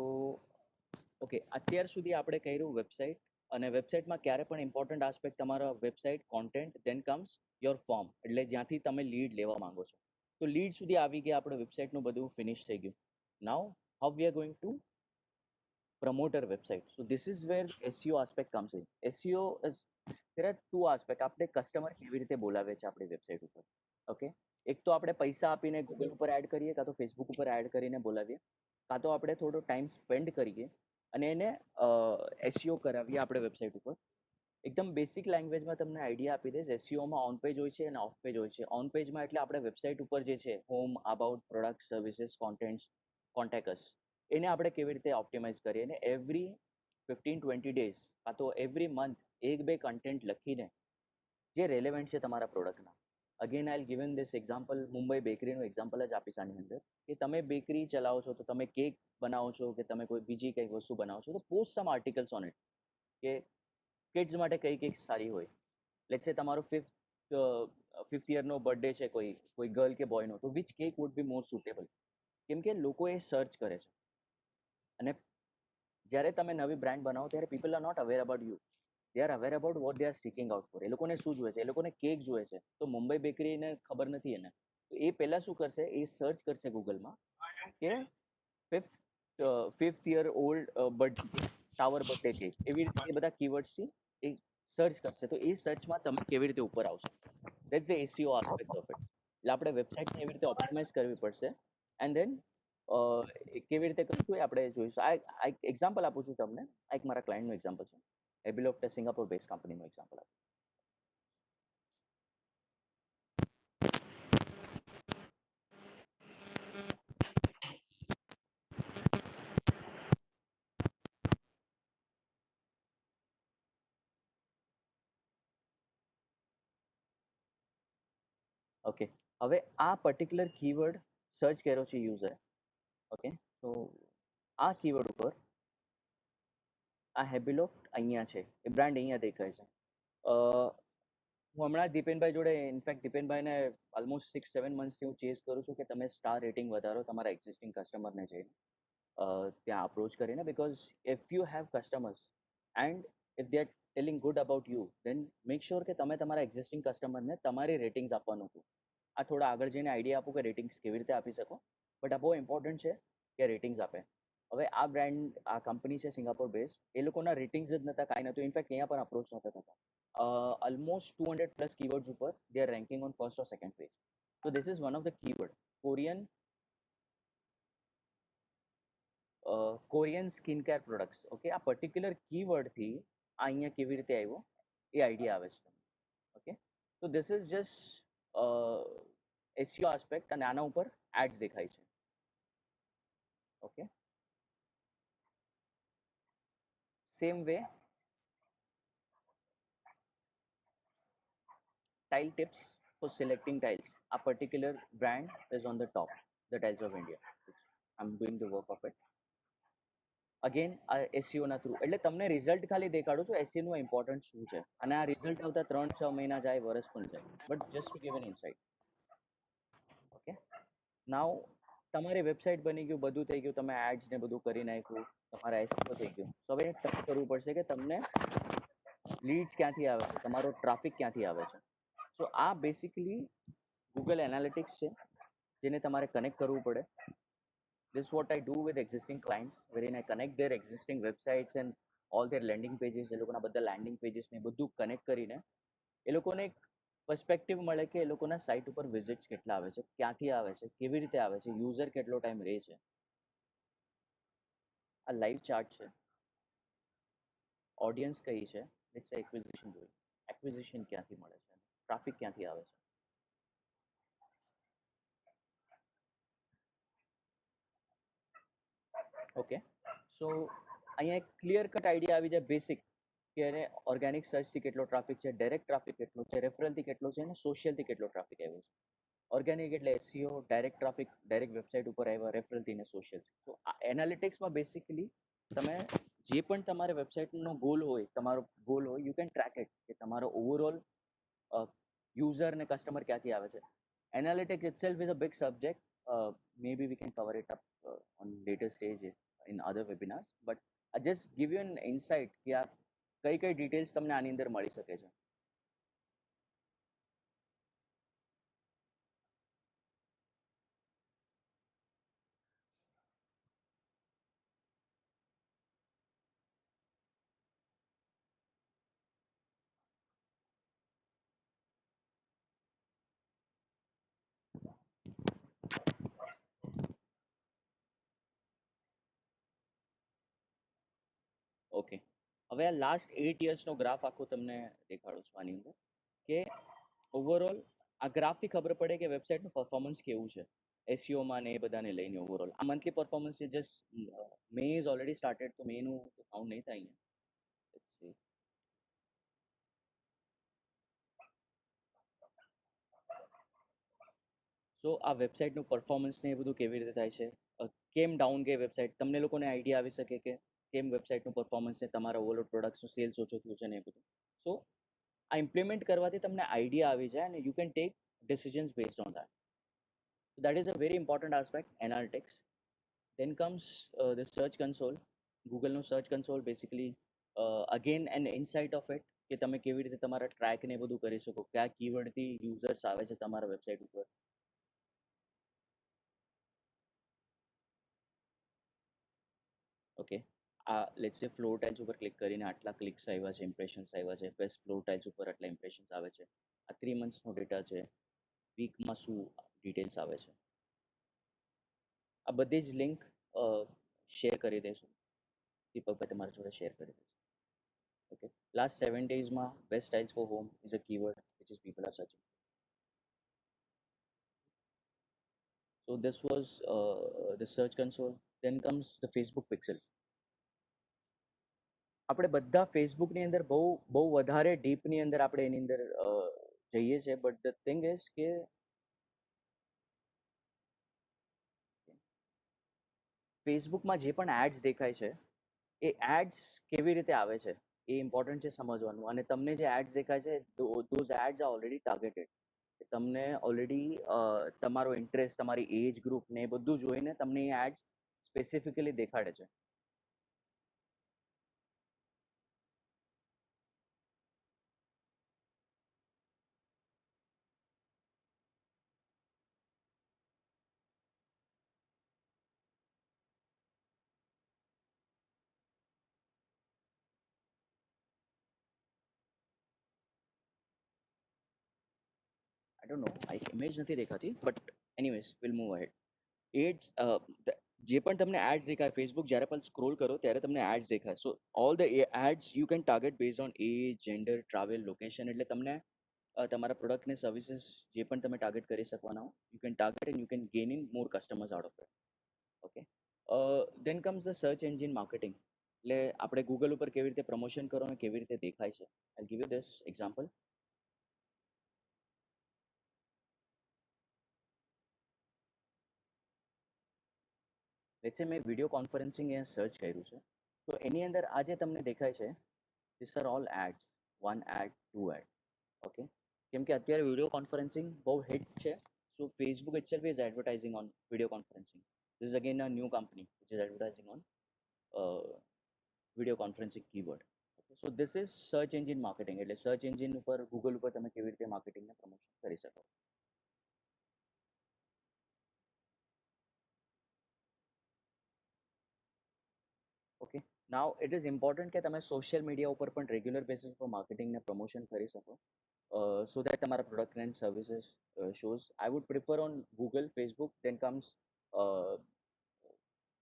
ઓકે, અત્યાર સુધી આપણે કર્યું વેબસાઇટ, અને વેબસાઇટમાં ક્યારે પણ ઇમ્પોર્ટન્ટ આસ્પેક્ટ તમારા website content, then comes your form, એટલે જ્યાંથી તમે લીડ લેવા માંગો છો. તો લીડ સુધી આવી ગયા, આપણે વેબસાઇટનું બધું ફિનિશ થઈ ગયું. Now how we are going to promote our website. So this is where SEO aspect comes in. SEO is, there are two aspect. આપણે કસ્ટમર કેવી રીતે બોલાવે છે આપણી વેબસાઇટ ઉપર. ઓકે, એક તો આપણે પૈસા આપીને ગૂગલ ઉપર એડ કરીએ, કાં તો ફેસબુક ઉપર એડ કરીને બોલાવીએ, કાં તો આપણે થોડો ટાઈમ સ્પેન્ડ કરીએ અને એને SEO કરાવીએ આપણે વેબસાઇટ ઉપર. એકદમ બેસિક લેંગ્વેજમાં તમને આઈડિયા આપી દઈશ. એસઈઓમાં ઓન પેજ હોય છે અને ઓફ પેજ હોય છે. ઓન પેજમાં એટલે આપણે વેબસાઇટ ઉપર જે છે home, about, product, services, contents, contact, એને આપણે કેવી રીતે ઓપ્ટિમાઇઝ કરીએ. અને એવરી 15-20 ડેઝ કાં તો એવરી મંથ એક બે કન્ટેન્ટ લખીને જે રેલેવન્ટ છે તમારા પ્રોડક્ટના. Again I given this example, Mumbai બેકરીનું એક્ઝામ્પલ જ આપીશ આની અંદર, કે તમે બેકરી ચલાવો છો, તો તમે કેક બનાવો છો કે તમે કોઈ બીજી કંઈક વસ્તુ બનાવો છો, તો post some articles on it કે કિડ્સ માટે કઈ કેક સારી હોય. લેટ્સ સે તમારો ફિફ્થ યરનો બર્થડે છે કોઈ ગર્લ કે બોયનો, તો which cake would be more suitable. કેમ કે લોકો એ સર્ચ કરે છે. અને જ્યારે તમે નવી બ્રાન્ડ બનાવો ત્યારે people are not aware about you, they are aware about what they are seeking out for. એ લોકોને શું જોઈએ છે? એ લોકોને કેક જોઈએ છે. તો મુંબઈ બેકરીને ખબર નથી એને, તો એ પહેલાં શું કરશે, એ સર્ચ કરશે ગૂગલમાં કે fifth year old tower birthday cake, એવી રીતે એ બધા કીવર્ડ્સથી એ સર્ચ કરશે. તો એ સર્ચમાં તમે કેવી રીતે ઉપર આવશો, that's the SEO aspect of it. એટલે આપણે વેબસાઇટને એવી રીતે ઓપ્ટિમાઇઝ કરવી પડશે. એન્ડ દેન કેવી રીતે કરશું એ આપણે જોઈશું. આ એક એક્ઝામ્પલ આપું છું તમને. આ એક મારા ક્લાયન્ટનું એક્ઝામ્પલ છે. હેબીલોફ્ટ સિંગાપોર બેઝ કંપનીનું એક્ઝામ્પલ આપું. ઓકે, હવે આ પર્ટિક્યુલર કીવર્ડ સર્ચ કર્યો છે યુઝરે. ઓકે, તો આ કીવર્ડ ઉપર આ હેબીલોફ્ટ અહીંયા છે, એ બ્રાન્ડ અહીંયા દેખાય છે. હું હમણાં દીપેનભાઈ જોડે, ઇનફેક્ટ દીપેનભાઈને ઓલમોસ્ટ 6-7 મંથથી હું ચેઝ કરું છું કે તમે સ્ટાર રેટિંગ વધારો તમારા એક્ઝિસ્ટિંગ કસ્ટમરને જઈને ત્યાં અપ્રોચ કરીને. Because if you have customers and if they are telling good about you, then make sure કે તમે તમારા એક્ઝિસ્ટિંગ કસ્ટમરને તમારી રેટિંગ્સ આપવાનું હતું. આ થોડા આગળ જઈને આઈડિયા આપું કે રેટિંગ્સ કેવી રીતે આપી શકો, બટ આ બહુ ઇમ્પોર્ટન્ટ છે કે રેટિંગ્સ આપે. હવે આ બ્રાન્ડ, આ કંપની છે સિંગાપોર બેઝ, એ લોકોના રેટિંગ્સ જ નહોતા, કાંઈ નહોતું. ઇનફેક્ટ અહીંયા પણ અપ્રોચ નહોતા થતા. ઓલમોસ્ટ 200+ keywords ઉપર they are ranking on first or second page. So this is one of the keyword. Korean skin care products. Okay, આ પર્ટિક્યુલર કીવર્ડથી આ અહીંયા કેવી રીતે આવ્યો એ આઈડિયા આવે છે. ઓકે, તો this is just SEO aspect, અને આના ઉપર એડ્સ દેખાય છે. Okay, same way tile tips for selecting tiles. A particular brand is on the top, the Tiles of India. I'm doing the work of it. Again આ એસઈઓના થ્રુ એટલે તમને રિઝલ્ટ ખાલી દેખાડું છું એસઈઓનું ઇમ્પોર્ટન્ટ શું છે અને આ રિઝલ્ટ આવતા 3-6 મહિના જાય વર્ષ પણ જાય but just to give an insight okay now તમારી વેબસાઇટ બની ગયું બધું થઈ ગયું તમે એડ્સ ને બધું કરી નાખ્યું તમારા એસઈઓ થઈ ગયું તો હવે ટ્રેક કરવું પડશે કે તમને લીડ્સ ક્યાંથી આવે છે તમારો ટ્રાફિક ક્યાંથી આવે છે સો આ બેસિકલી ગૂગલ એનાલિટિક્સ છે જેને તમારે કનેક્ટ કરવું પડે this is what I do with existing clients wherein I connect their existing websites and all their landing pages એ લોકોના બધા landing pages ને બધું કનેક્ટ કરીને એ લોકોને એક પર્સપેક્ટિવ મળે કે એ લોકોના સાઇટ ઉપર વિઝિટ્સ કેટલા આવે છે ક્યાંથી આવે છે કેવી રીતે આવે છે યુઝર કેટલો ટાઈમ રહે છે આ લાઈવ ચાર્ટ છે ઓડિયન્સ કઈ છે લેટ્સ એક્વિઝિશન જોઈએ એક્વિઝિશન ક્યાંથી મળે છે ટ્રાફિક ક્યાંથી આવે છે ઓકે સો અહીંયા એક ક્લિયર કટ આઈડિયા આવી જાય બેસિક કે એને ઓર્ગેનિક સર્ચથી કેટલો ટ્રાફિક છે ડાયરેક્ટ ટ્રાફિક કેટલો છે રેફરલથી કેટલો છે અને સોશિયલથી કેટલો ટ્રાફિક આવ્યો છે ઓર્ગેનિક એટલે SEO direct traffic direct website ઉપર આવ્યા રેફરલથી ને સોશિયલ તો આ એનાલિટિક્સમાં બેસિકલી તમે જે પણ તમારે વેબસાઇટનો ગોલ હોય તમારો ગોલ હોય યુ કેન ટ્રેક ઇટ કે તમારો ઓવરઓલ યુઝર ને કસ્ટમર ક્યાંથી આવે છે analytics itself is a big subject maybe we can cover it up on later stage in other webinars but I just give you an insight કે આ કઈ કઈ ડિટેલ્સ તમને આની અંદર મળી શકે છે ઓકે હવે આ લાસ્ટ 8 યર્સનો ગ્રાફ આખો તમને દેખાડું છું આની અંદર કે ઓવરઓલ આ ગ્રાફથી ખબર પડે કે વેબસાઇટનું પરફોર્મન્સ કેવું છે એસઈઓમાં ને એ બધાને લઈને ઓવરઓલ આ મંથલી પરફોર્મન્સ છે just May is already started તો મેનું કાઉન્ટ નહીં થાય અહીંયા Let's see. સો આ વેબસાઇટનું પરફોર્મન્સ ને એ બધું કેવી રીતે થાય છે કેમ ડાઉન ગઈ વેબસાઇટ તમને લોકોને આઈડિયા આવી શકે કે કેમ વેબસાઇટનું પરફોર્મન્સ છે તમારા ઓવરઓલ પ્રોડક્ટ્સનું સેલ્સ ઓછો થયું છે ને એ બધું સો આ ઇમ્પ્લિમેન્ટ કરવાથી તમને આઈડિયા આવી જાય અને you can take decisions based on that that is a very important aspect analytics then comes the search console google નું search console basically again an insight of it કે તમે કેવી રીતે તમારા ટ્રેક ને બધું કરી શકો કયા કીવર્ડથી યુઝર્સ આવે છે તમારા વેબસાઇટ ઉપર ઓકે આ લેટ્સ સે ફ્લોર ટાઇલ્સ ઉપર ક્લિક કરીને આટલા ક્લિક્સ આવ્યા છે ઇમ્પ્રેશન્સ આવ્યા છે બેસ્ટ ફ્લોર ટાઇલ્સ ઉપર આટલા ઇમ્પ્રેશન્સ આવે છે આ 3 મંથ્સનો ડેટા છે વીકમાં શું ડિટેલ્સ આવે છે આ બધી જ લિંક શેર કરી દઈશું દીપકભાઈ તમારા જોડે શેર કરી દઈશું ઓકે લાસ્ટ 7 ડેઝમાં best tiles for home is a keyword which is people are searching so this was the search console then comes the facebook pixel આપણે બધા ફેસબુકની અંદર બહુ બહુ વધારે ડીપની અંદર આપણે એની અંદર જઈએ છે બટ ધ થિંગ ઇઝ કે ફેસબુકમાં જે પણ એડ્સ દેખાય છે એ એડ્સ કેવી રીતે આવે છે એ ઇમ્પોર્ટન્ટ છે સમજવાનું અને તમને જે એડ્સ દેખાય છે those ads are already targeted તમને ઓલરેડી તમારો ઇન્ટરેસ્ટ તમારી એજ ગ્રુપ ને એ બધું જોઈને તમને એ એડ્સ સ્પેસિફિકલી દેખાડે છે I don't know, ઇમેજ નથી દેખાતી but anyways will move ahead ads જે પણ તમને એડ્સ દેખાય ફેસબુક જ્યારે પણ સ્ક્રોલ કરો ત્યારે તમને એડ્સ દેખાય so all the ads you can target base on age gender travel location એટલે તમને તમારા પ્રોડક્ટ ને સર્વિસીસ જે પણ તમે ટાર્ગેટ કરી શકવાના હો you can target and you can gain in more customers out of it okay then comes the search engine marketing એટલે આપણે ગૂગલ ઉપર કેવી રીતે પ્રમોશન કરો અને કેવી રીતે દેખાય છે આઈ give you this example let's સે મેં વિડીયો કોન્ફરન્સિંગ અહીંયા સર્ચ કર્યું છે, તો એની અંદર આ જે તમને દેખાય છે, this are all ads, 1 ad 2 ad. Okay, કેમ કે અત્યારે વિડીયો કોન્ફરન્સિંગ બહુ હિટ છે. So Facebook itself is advertising on video conferencing. This is again a new company which is advertising on video conferencing keyword. Okay, so this is search engine marketing, એટલે સર્ચ એન્જિન ઉપર ગૂગલ ઉપર તમે કેવી રીતે માર્કેટિંગને પ્રમોશન કરી શકો. Okay, now it is important કે તમે સોશિયલ મીડિયા ઉપર પણ રેગ્યુલર બેસિસ પર માર્કેટિંગને પ્રમોશન કરી શકો, સો દેટ તમારા product and services shows. I would prefer on Google, Facebook, then comes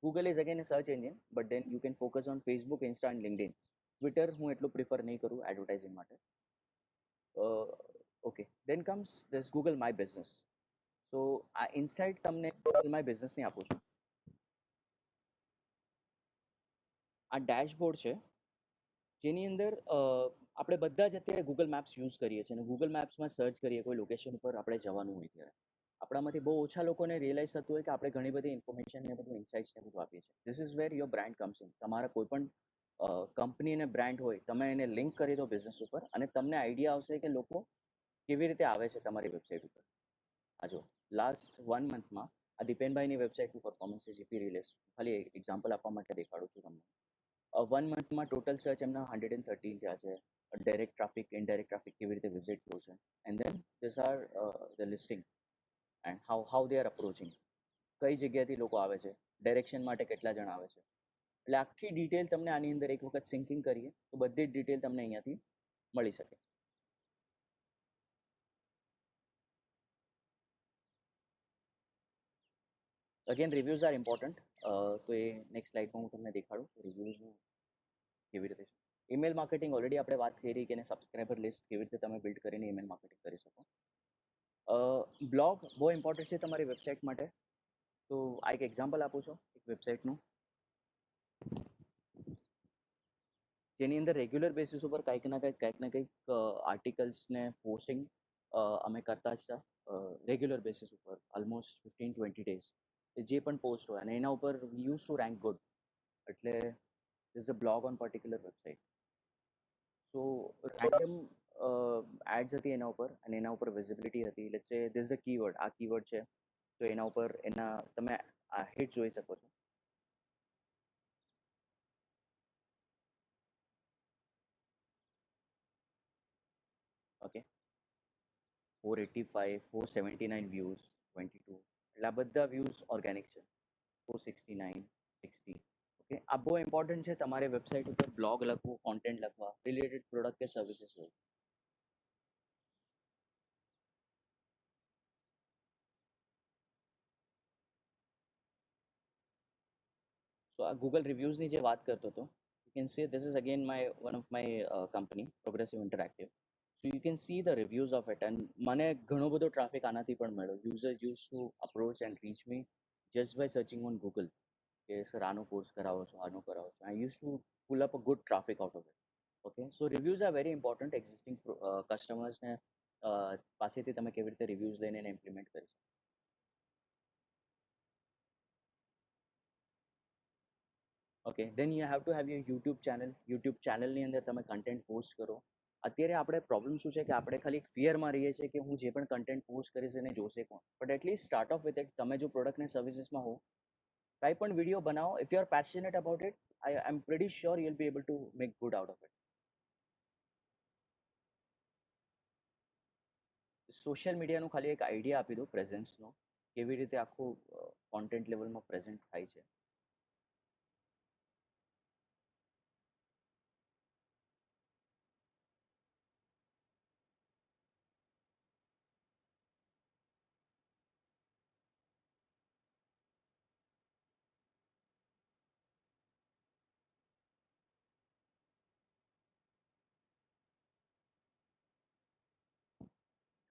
Google is again a search engine, but then you can focus on Facebook, Insta and LinkedIn. Twitter હું એટલું પ્રિફર નહીં કરું એડવર્ટાઇઝિંગ માટે. Okay, then comes this Google My Business. સો આ ઇનસાઇટ તમને Google My Business ની આપું છું. આ ડેશબોર્ડ છે જેની અંદર આપણે બધા જ અત્યારે ગૂગલ મેપ્સ યુઝ કરીએ છીએ અને ગૂગલ મેપ્સમાં સર્ચ કરીએ કોઈ લોકેશન ઉપર આપણે જવાનું હોય ત્યારે આપણામાંથી બહુ ઓછા લોકોને રિયલાઇઝ થતું હોય કે આપણે ઘણી બધી ઇન્ફોર્મેશન ને બધું ઇન્સાઇટ્સ ને બધું આપીએ છીએ. This is wear your brand comes in. તમારા કોઈ પણ કંપની અને બ્રાન્ડ હોય, તમે એને લિંક કરી દો બિઝનેસ ઉપર અને તમને આઈડિયા આવશે કે લોકો કેવી રીતે આવે છે તમારી વેબસાઇટ ઉપર. આ જો લાસ્ટ 1 મંથમાં આ દીપેનભાઈની વેબસાઇટનું પરફોર્મન્સ છે, જીપી રિલેસ, ખાલી એક્ઝામ્પલ આપવા માટે દેખાડું છું તમને. 1 મંથમાં ટોટલ સર્ચ એમના 113 થયા છે. ડાયરેક્ટ ટ્રાફિક, ઇનડાયરેક્ટ ટ્રાફિક કેવી રીતે વિઝિટ થયું છે, and then this are the listing and how they are approaching. કઈ જગ્યાએથી લોકો આવે છે, ડાયરેક્શન માટે કેટલા જણ આવે છે, એટલે આખી ડિટેલ તમને આની અંદર એક વખત સિંકિંગ કરીએ તો બધી જ ડિટેલ તમને અહીંયાથી મળી શકે. Again reviews are important. તો એ નેક્સ્ટ સ્લાઇડમાં હું તમને દેખાડું રિવ્યૂઝનું કેવી રીતે છે. ઈમેલ માર્કેટિંગ ઓલરેડી આપણે વાત કરી કે એને સબસ્ક્રાઈબર લિસ્ટ કેવી રીતે તમે બિલ્ડ કરીને ઈમેલ માર્કેટિંગ કરી શકો. બ્લોગ બહુ ઇમ્પોર્ટન્ટ છે તમારી વેબસાઇટ માટે. તો આ એક એક્ઝામ્પલ આપું છું એક વેબસાઇટનું જેની અંદર રેગ્યુલર બેસિસ ઉપર કંઈક ને કંઈક આર્ટિકલ્સને પોસ્ટિંગ અમે કરતા જ હતા રેગ્યુલર બેસિસ ઉપર ઓલમોસ્ટ 15-20 ડેઝ. જે પણ પોસ્ટ હોય અને એના ઉપર we use to rank good. એટલે this a blog on particular website. So random ads હતી એના ઉપર અને એના ઉપર વિઝિબિલિટી હતી. લેટ્સ સે ધીસ ધ કીવર્ડ, આ કીવર્ડ છે તો એના ઉપર એના તમે આ હિટ જોઈ શકો છો. ઓકે, 485, 479 વ્યૂઝ, 22, એટલે આ બધા વ્યૂઝ ઓર્ગેનિક છે. 469, 60. ઓકે, આ બહુ ઇમ્પોર્ટન્ટ છે તમારે વેબસાઇટ ઉપર બ્લોગ લખવું, કોન્ટેન્ટ લખવા, રિલેટેડ પ્રોડક્ટ કે સર્વિસીસ હોય. સો આ ગૂગલ રિવ્યૂઝની જે વાત કરતો હતો, you can see this is again one of my company progressive interactive. So you can see the reviews of it and મને ઘણો બધો ટ્રાફિક આનાથી પણ મળ્યો. Users use to approach and reach me just by searching on Google કે સર આનો કોર્સ કરાવો છો, આનો કરાવો છો. I use to pull up a good traffic out of it. Okay, so reviews are very important. Existing કસ્ટમર્સને પાસેથી તમે કેવી રીતે રિવ્યૂઝ લઈને એને ઇમ્પ્લિમેન્ટ કરી શકો. Okay, then you have to have your YouTube channel. YouTube ચેનલની અંદર તમે કન્ટેન્ટ પોસ્ટ કરો. અત્યારે આપણે પ્રોબ્લેમ શું છે કે આપણે ખાલી ફિયરમાં રહીએ છીએ કે હું જે પણ કન્ટેન્ટ પોસ્ટ કરીશ એને જોશે કોણ. But at least start of with it. તમે જો પ્રોડક્ટ અને સર્વિસીસમાં હો, કાંઈ પણ વિડીયો બનાવો, if you are passionate about it, I am pretty sure you will be able to make good out of it. Social મીડિયાનું ખાલી એક આઈડિયા આપી દો પ્રેઝન્સનો, કેવી રીતે આખું કોન્ટેન્ટ લેવલમાં પ્રેઝન્ટ થાય છે.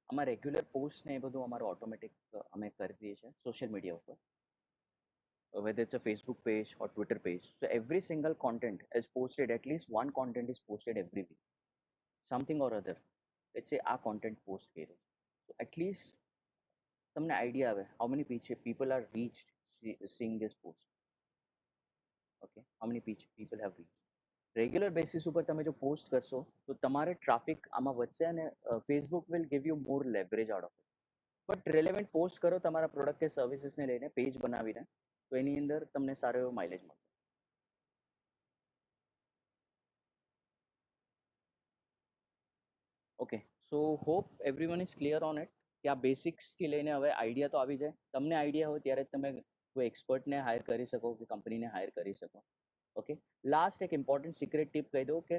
આમાં રેગ્યુલર પોસ્ટ ને એ બધું અમારું ઓટોમેટિક અમે કરી દઈએ છીએ સોશિયલ મીડિયા ઉપર. Whether it's a Facebook page or Twitter page. So every single content is posted, at least one content is posted every week. Something or other. Let's say આ content post કર્યો. So at least તમને idea આવે how many people are reached seeing this post. Okay, how many people have reach. Regular basis ઉપર તમે જો પોસ્ટ કરશો તો તમારે ટ્રાફિક આમાં વધશે અને Facebook will give you more leverage out of it. But relevant post કરો તમારા પ્રોડક્ટ કે સર્વિસીસને લઈને પેજ બનાવીને, તો એની અંદર તમને સારો એવો માઇલેજ મળશે. Okay, so hope everyone is clear on it કે આ બેસિક્સથી લઈને હવે આઈડિયા તો આવી જાય. તમને આઈડિયા હોય ત્યારે જ તમે કોઈ એક્સપર્ટને હાયર કરી શકો કે કંપનીને હાયર કરી શકો. ઓકે, લાસ્ટ એક ઇમ્પોર્ટન્ટ સિક્રેટ ટીપ કહી દઉં કે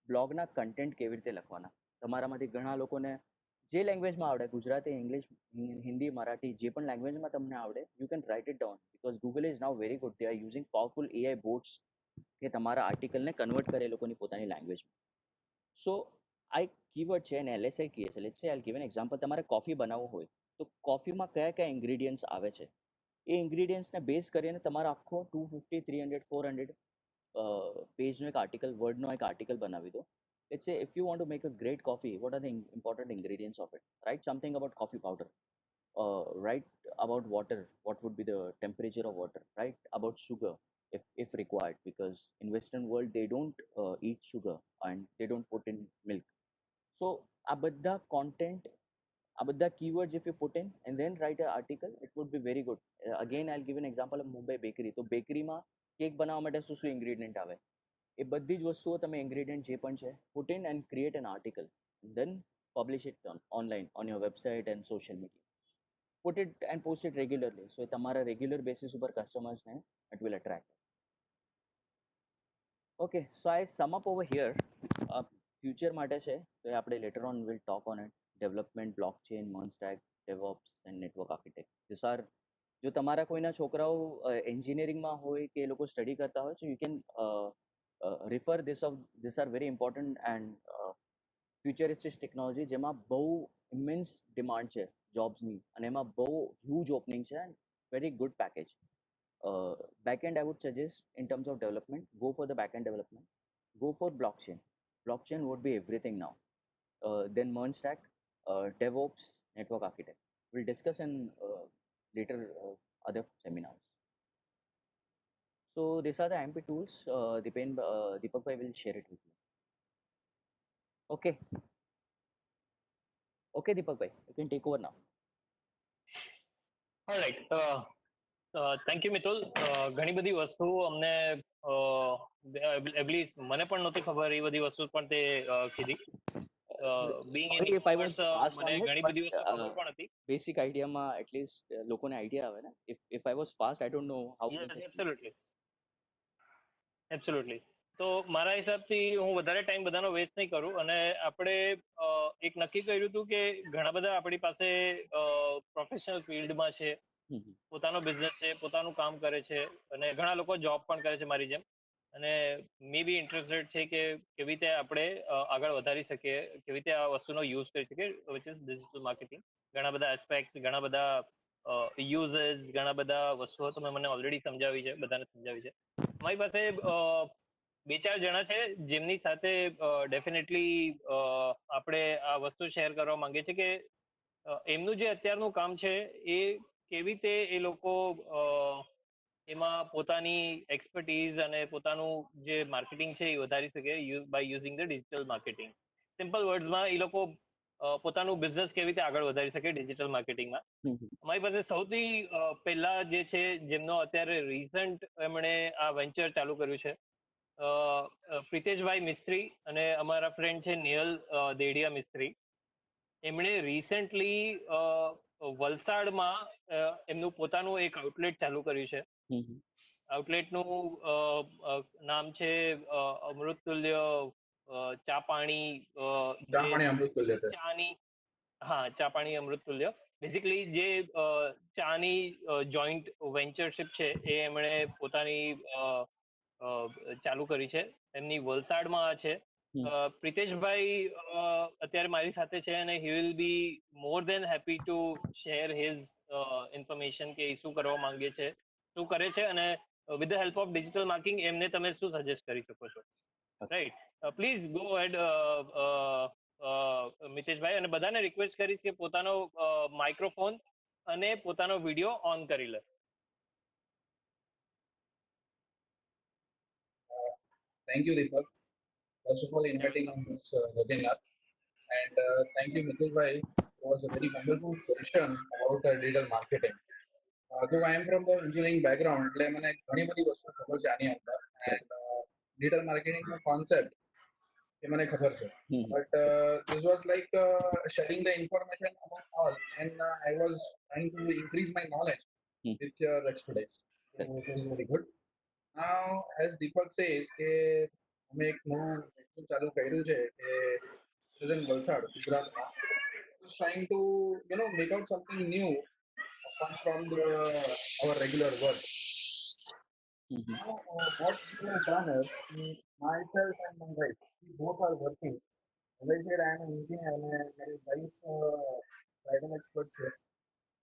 બ્લોગના કન્ટેન્ટ કેવી રીતે લખવાના. તમારામાંથી ઘણા લોકોને જે લેંગ્વેજમાં આવડે, ગુજરાતી, ઇંગ્લિશ, હિન્દી, મરાઠી, જે પણ લેંગ્વેજમાં તમને આવડે, you can write it down because Google is now very good. They are using powerful AI boats કે તમારા આર્ટિકલને કન્વર્ટ કરે એ લોકોની પોતાની લેંગ્વેજમાં. સો આ એક કીવર્ડ છે અને LSI કહે છે. લેટ્સ સે આઈલ ગિવ એન એક્ઝામ્પલ. તમારે કોફી બનાવવું હોય તો કોફીમાં કયા કયા ઇન્ગ્રીડિયન્ટ્સ આવે છે, એ ઇન્ગ્રીડિયન્ટ્સને બેઝ કરીને તમારો આખો 250, 300, 400 પેજનો એક આર્ટિકલ, વર્ડનો એક આર્ટિકલ બનાવી દો. Let's say if you want to make a great coffee, what are the important ingredients of it? Write something about coffee powder. Write about water. What would be the temperature of water? Write about sugar, if required, because in Western world they don't eat sugar and they don't put in milk. So આ બધા content, આ બધા keywords if you put in and then write an article, it would be very good. Again, I'll give an example of Mumbai bakery. તો બેકરીમાં કેક બનાવવા માટે શું શું ઇન્ગ્રીડિયન્ટ આવે, એ બધી જ વસ્તુઓ તમે ઇન્ગ્રીડિયન્ટ જે પણ છે put in and create an article, then publish it online on your website and social media. Put it and post it regularly. So તમારા રેગ્યુલર બેસિસ ઉપર કસ્ટમર્સને it will attract. Okay, so I sum up over here. Future માટે છે તો એ આપણે later on will talk on it. Development, blockchain, merge, DevOps and network architect. This are, જો તમારા કોઈના છોકરાઓ એન્જિનિયરિંગમાં હોય કે એ લોકો સ્ટડી કરતા હોય, તો you can refer this are very important and futuristic technology જેમાં બહુ ઇમેન્સ ડિમાન્ડ છે જોબ્સની અને એમાં બહુ હ્યુજ ઓપનિંગ છે and very good package. Backend I would suggest in terms of development, go for the backend development, go for blockchain. Blockchain would be everything now. Then Merge Stack, DevOps, network architect. We'll discuss in later other seminars. So these are the IMP tools. Deepak bhai will share it with you. Okay. Okay, Deepak bhai, you can take over now. Alright, thank you Mitul. ઘણી બધી વસ્તુ અમને એટલીસ્ટ મને પણ નહોતી ખબર, એ બધી વસ્તુ પણ તે કીધી. Being in Sorry if I was fast on મને it, ઘણી બધી વસ્તુ ખબર પણ હતી. basic idea માં at least લોકોને આઈડિયા આવે ને. If I was fast, I don't know how to absolutely absolutely. તો મારા હિસાબથી હું વધારે ટાઈમ બધાનો વેસ્ટ નહીં કરું, અને આપણે એક નક્કી કર્યું હતું કે ઘણા બધા આપણી પાસે પ્રોફેશનલ ફિલ્ડમાં છે, પોતાનો બિઝનેસ છે, પોતાનું કામ કરે છે, અને ઘણા લોકો જોબ પણ કરે છે મારી જેમ, અને મે બી ઇન્ટરેસ્ટેડ છે કે કેવી રીતે આપણે આગળ વધારી શકીએ, કેવી રીતે આ વસ્તુનો યુઝ કરી શકીએ, વિચ ઇઝ ડિજિટલ માર્કેટિંગ. ઘણા બધા એસ્પેક્ટ, ઘણા બધા યુઝેસ, ઘણા બધા વસ્તુઓ તમે મને ઓલરેડી સમજાવી છે, બધાને સમજાવી છે. મારી પાસે 2-4 જણા છે જેમની સાથે ડેફિનેટલી આપણે આ વસ્તુ શેર કરવા માંગીએ છીએ કે એમનું જે અત્યારનું કામ છે એ કેવી રીતે એ લોકો એમાં પોતાની એક્સપર્ટીઝ અને પોતાનું જે માર્કેટિંગ છે એ વધારી શકે by using the digital marketing. Simple વર્ડ્સમાં એ લોકો પોતાનું બિઝનેસ કેવી રીતે આગળ વધારી શકે ડિજિટલ માર્કેટિંગમાં. અમારી પાસે સૌથી પહેલા જે છે, જેમનો અત્યારે રિસન્ટ એમણે આ વેન્ચર ચાલુ કર્યું છે, પ્રિતેશભાઈ મિસ્ત્રી, અને અમારા ફ્રેન્ડ છે નિયલ દેડિયા મિસ્ત્રી. એમણે રિસેન્ટલી વલસાડમાં એમનું પોતાનું એક આઉટલેટ ચાલુ કર્યું છે. આઉટલેટનું નામ છે અમૃતતુલ્ય ચા પાણી ચાની, હા, ચા પાણી અમૃતતુલ્ય. બેઝિકલી જે ચાની જોઈન્ટ વેન્ચરશિપ છે એ એમણે પોતાની ચાલુ કરી છે. એમની વલસાડમાં છે. પ્રિતેશભાઈ અત્યારે મારી સાથે છે, અને he will be more than happy to share his information કે એ શું કરવા માંગે છે, શું કરે છે, અને with the help of digital marketing એમને તમે શું સજેસ્ટ કરી શકો છો. રાઈટ, પ્લીઝ ગો હેડ મિતેશભાઈ, અને બધાને રિક્વેસ્ટ કરીશ કે પોતાનો માઇક્રોફોન અને પોતાનો વિડીયો ઓન કરી લે. Thank you, Deepak. First of all, inviting on this webinar. And thank you, Mithil Bhai. It was a very wonderful session about digital marketing. Though I am from the engineering background, એટલે મને ઘણી બધી વસ્તુ ખબર છે આની અંદર. Correct. And digital marketing no concept એ મને ખબર છે. Mhm. But this was like sharing the information among all, and I was trying to increase my knowledge Mhm. with your expertise. So it was very good. Now, as Deepak says, કે અમે એક નવું વસ્તુ ચાલુ કર્યું છે કે present વલસાડ ગુજરાતમાં just trying to make out something new apart from our regular work. Mhm. Now, what we have done is myself and my wife, we both are working. As I said, I am an engineer and my wife is expert છે.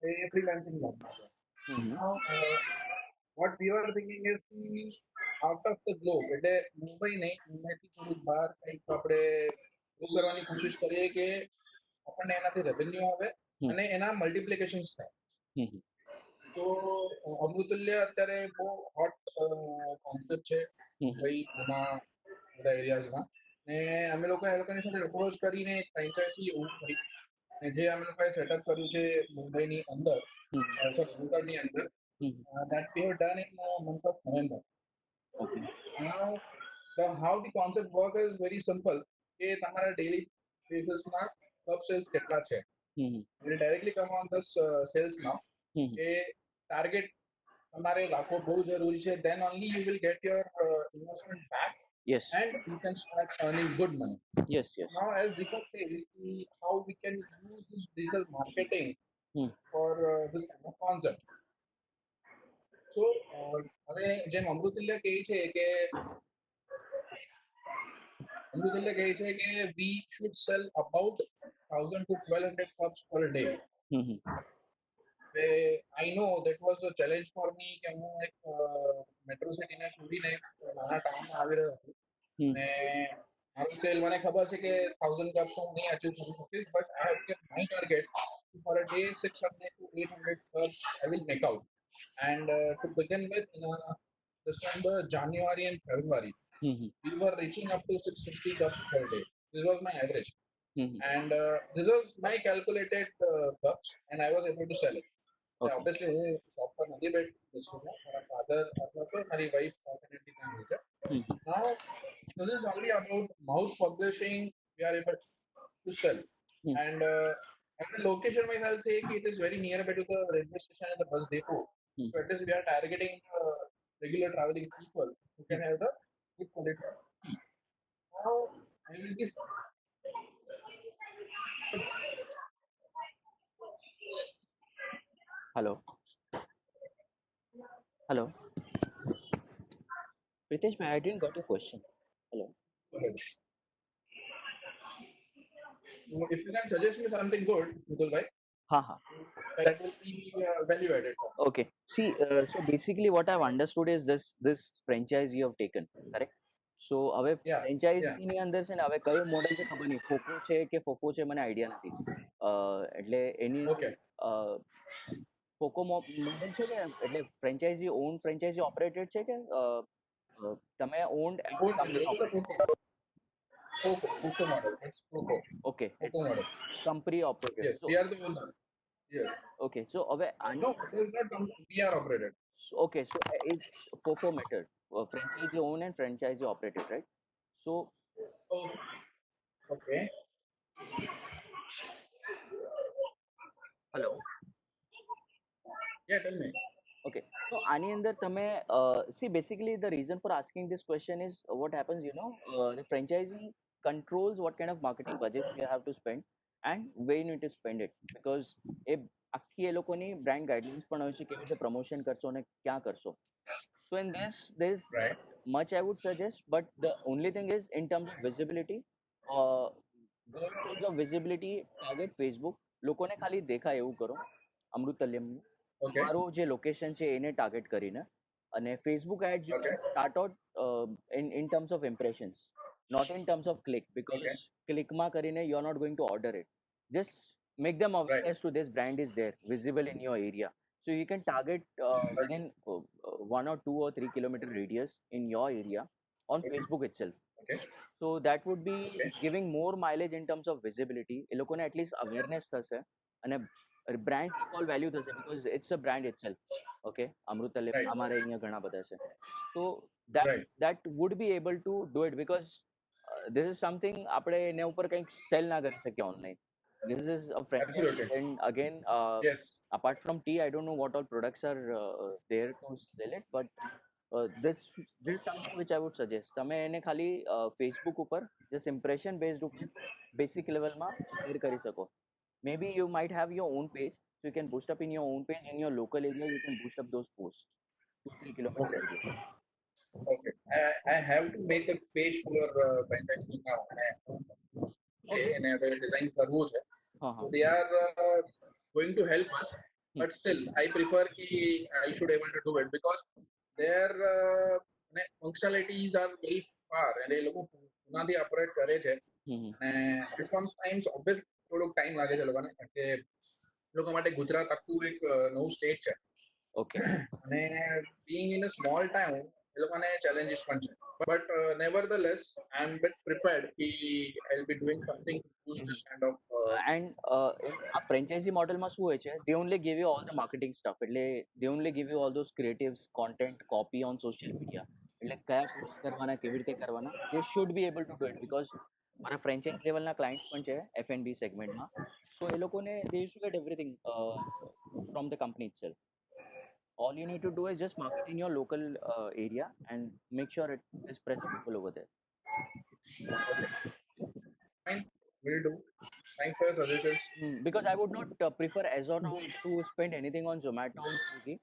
એ freelancing job છે. Mhm. Now, what we were thinking is the out of the globe, એટલે મુંબઈ નહીં, મુંબઈથી થોડુંક બહાર કંઈક આપણે એવું કરવાની કોશિશ કરીએ કે આપણને એનાથી રેવન્યુ આવે અને એના મલ્ટિપ્લિકેશન્સ થાય. Mhm. તો અમૃતુલ્ય અત્યારે બહુ હોટ કોન્સેપ્ટ છે મુંબઈ પુના બધા એરિયાઝમાં ને અમે લોકો એ લોકોની સાથે અપ્રોચ કરીને ફ્રેન્ચાઇઝી એવું કરી ને જે અમે લોકોએ સેટઅપ કર્યું છે મુંબઈની અંદર સોરી વલસાડની અંદર that we have done in month of November. Okay. Now, how the concept work is very simple. કે તમારા daily basis ના top sales કેટલા છે. Mhm. We'll directly come on this sales now. Mhm. કે target તમારે રાખવો બહુ જરૂરી છે. Then only you will get your investment back Yes. and you can start earning good money. Yes. Yes. Now, as Deepak says, how we can use this digital marketing for this kind of concept. So, હવે જેમ અમૃતુલ્ય કહે છે કે we should sell about 1,000 to 1,200 cups per day. Mhm. I know that was a challenge for me કે હું એક મેટ્રો સિટીને છોડીને નાના ટાઉનમાં આવી રહ્યો છું ને મારું સેલ મને ખબર છે કે 1,000 cups હું નહીં અચીવ કરી શકીશ but I have kept my target for a day 600 to 800 cups I will make out. And to begin with, in December, January, and February, we were reaching up to 650 cups per day. This was my average. And this was my calculated cups, and I was able to sell it. Okay. Obviously, હું શોપ પર નથી બેઠું, મારા ફાધર અથવા તો મારી વાઈફ ઓલ્ટરનેટલી ત્યાં હોય છે. Now, this is only about mouth publishing, we are able to sell. And as a location wise, I'll say it is very nearby to the railway station and the bus depot. So at least we are targeting regular traveling people who can have the good quality tea. Now, I will be Hello. Hello. Pritesh, I didn't got your question. Hello. If you can suggest me something good, Mithul bhai, Ha. that will be value added. Okay. See, so basically what I've understood is this franchise you have taken, correct? So હવે ફ્રેન્ચાઇઝી ની અંદર છે ને હવે કયો મોડલ છે ખબર નહીં, ફોકો છે કે ફોફો છે મને આઈડિયા નથી. એટલે એની ફોકો મોડલ છે કે એટલે ફ્રેન્ચાઇઝી ઓન ફ્રેન્ચાઇઝી ઓપરેટેડ છે કે તમે owned Foco model. It's Foco. Okay. Foco model. Company operated. Yes, we are the owner. Yes. Okay. So no, it is not company. We are operated. So, okay. So it's FOFO method. Franchisee owned and franchisee operated, right? So. Okay. Hello. Yeah, tell me. Okay. So આની અંદર તમે see basically the reason for asking this question is what happens, the franchisee controls what kind of marketing budgets you have to spend and where you need to spend it, because આખી એ લોકોની brand guidelines પણ હોય છે કેવી રીતે promotion કરશો ને ક્યાં કરશો. So in this there is much I would suggest, but the only thing is in terms of visibility, go in terms of visibility, target Facebook, લોકોને ખાલી દેખાય એવું કરો. અમૃતલ્યમનું તમારું જે લોકેશન છે એને ટાર્ગેટ કરીને, અને Facebook ads you can start out in terms of impressions, not in terms of click, because clickમાં કરીને you are not going to order it. Just make them aware as to this brand is there, visible in your area. So you can target within 1 or 2 or 3 kilometer radius in your area, on Okay. Facebook itself. Okay. So that would be Okay. giving more mileage in terms of visibility. એ લોકોને at least awareness થશે અને brand recall value થશે because it's a brand itself. Okay, અમૃતલય Right. અમારે અહીંયા ઘણા બધા છે. So that Right. that would be able to do it because this is something આપણે એના ઉપર કંઈક સેલ ના કરી શકીએ online. This is a franchise. Absolutely. And again, Yes. apart from tea, I don't know what all products are there to sell it, but this is something which I would suggest. તમે એને ખાલી Facebook ઉપર just impression based ઉપર basic level માં share કરી શકો. Maybe you might have your own page, so you can boost up in your own page in your local area. You can boost up those posts 2-3 kilometer Okay. radius. Okay. I have to make a page for franchising now. And હવે design કરવું છે. હા So હા they are going to help us, but still I prefer ki I should able to do it because their functionalities are very far and એ લોકો પુનાથી ઓપરેટ કરે છે અને રિસ્પોન્સ ટાઈમ્સ ઓબ્વિયસ થોડોક ટાઈમ લાગે છે લોકોને કારણ કે લોકો માટે ગુજરાત આખું એક નવું સ્ટેટ છે. Okay. અને being in a small town એ લોકોને challenges પણ છે. But nevertheless, I am bit prepared कि I'll be doing something to boost this kind of. And આ franchisee મોડલમાં શું હોય છે, they only give you all the marketing stuff. એટલે they only give you all those creatives, content, copy on social media. એટલે કયા પોસ્ટ કરવાના, કેવી રીતે કરવાના, they should be able to do it because મારા franchise લેવલના clients પણ છે F&B સેગમેન્ટમાં. So એ લોકોને they used to get everything from the company itself. All you need to do is just market in your local area and make sure it is presentable over there. Fine, will do. Thanks for your suggestions. Because I would not prefer as of now to spend anything on Zomato or Swiggy.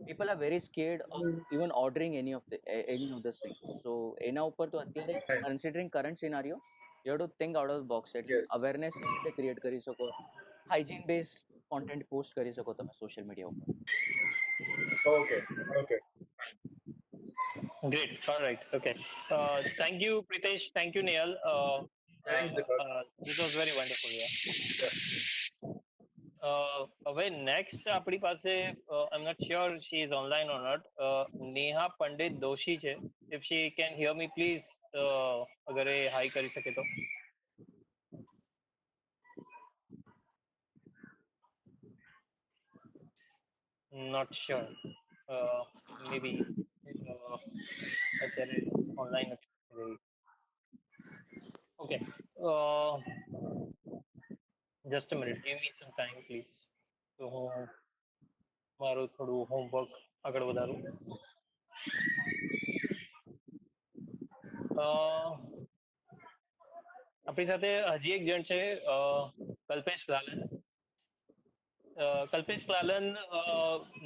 People are very scared of even ordering any of the things. So એના ઉપર તો અત્યારે Right. considering current scenario, you have to think out of the box. એટલે Yes. awareness કેવી રીતે create કરી શકો, hygiene based content post કરી શકો તમે social media ઉપર. Okay. Okay. Great. All right. Okay. Thank you, Pritesh. Thank you, Nehal. Thanks, Deepak. This was very wonderful. Yeah. હવે નેક્સ્ટ આપણી પાસે I am not sure she is online or not Neha Pandit Doshi છે. If she can hear me please અગર એ હાઈ કરી શકે તો. નોટ શ્યોર મેબી અત્યારે ઓનલાઈન નથી. Okay just a minute give me some time please. તો હું મારું થોડું હોમવર્ક આગળ વધારું. આપણી સાથે હજી એક જણ છે કલ્પેશ લાલન. કલ્પેશ લાલન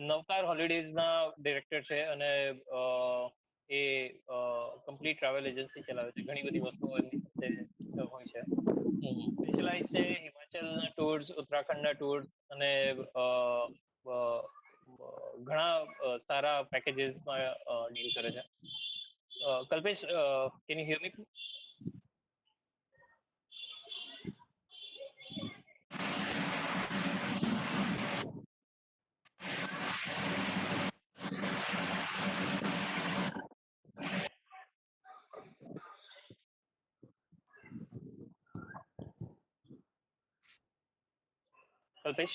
નવતાર હોલિડેઝના ડિરેક્ટર છે અને એ કમ્પ્લીટ ટ્રાવેલ એજન્સી ચલાવે છે. ઘણી બધી વસ્તુઓ એમની સાથે હોય છે. સ્પેશિયલાઇઝ છે હિમાચલના ટૂર્સ, ઉત્તરાખંડના ટૂર્સ અને ઘણા સારા પેકેજીસમાં ડીલ કરે છે. Kalpesh, can you hear me? Kalpesh?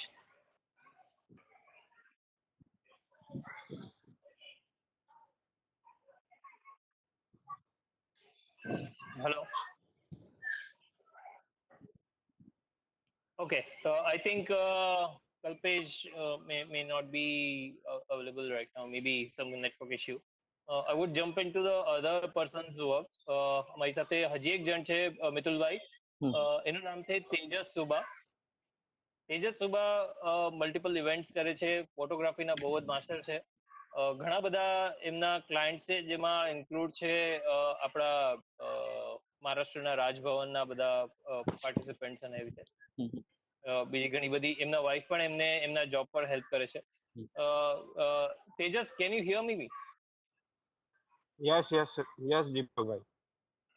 Hello. Okay. I think Kalpesh may not be available right now. Maybe some network issue. I would jump into the other person's work. મારી સાથે હજી એક જણ છે મિતુલભાઈ. એનું નામ છે તેજસ સુબા. તેજસ સુબા મલ્ટિપલ ઇવેન્ટ્સ કરે છે. ફોટોગ્રાફીના બહુ જ માસ્ટર છે. ઘણા બધા એમના ક્લાયન્ટ છે જેમાં ઇન્ક્લુડ છે આપણા મહારાષ્ટ્રના રાજભવનના બધા પાર્ટિસિપન્ટ્સ અને એવી રીતે બીજી ઘણી બધી એમના વાઇફ પણ એમને એમના જોબ પર હેલ્પ કરે છે. Tejas, can you hear me? Yes, Deepakbhai.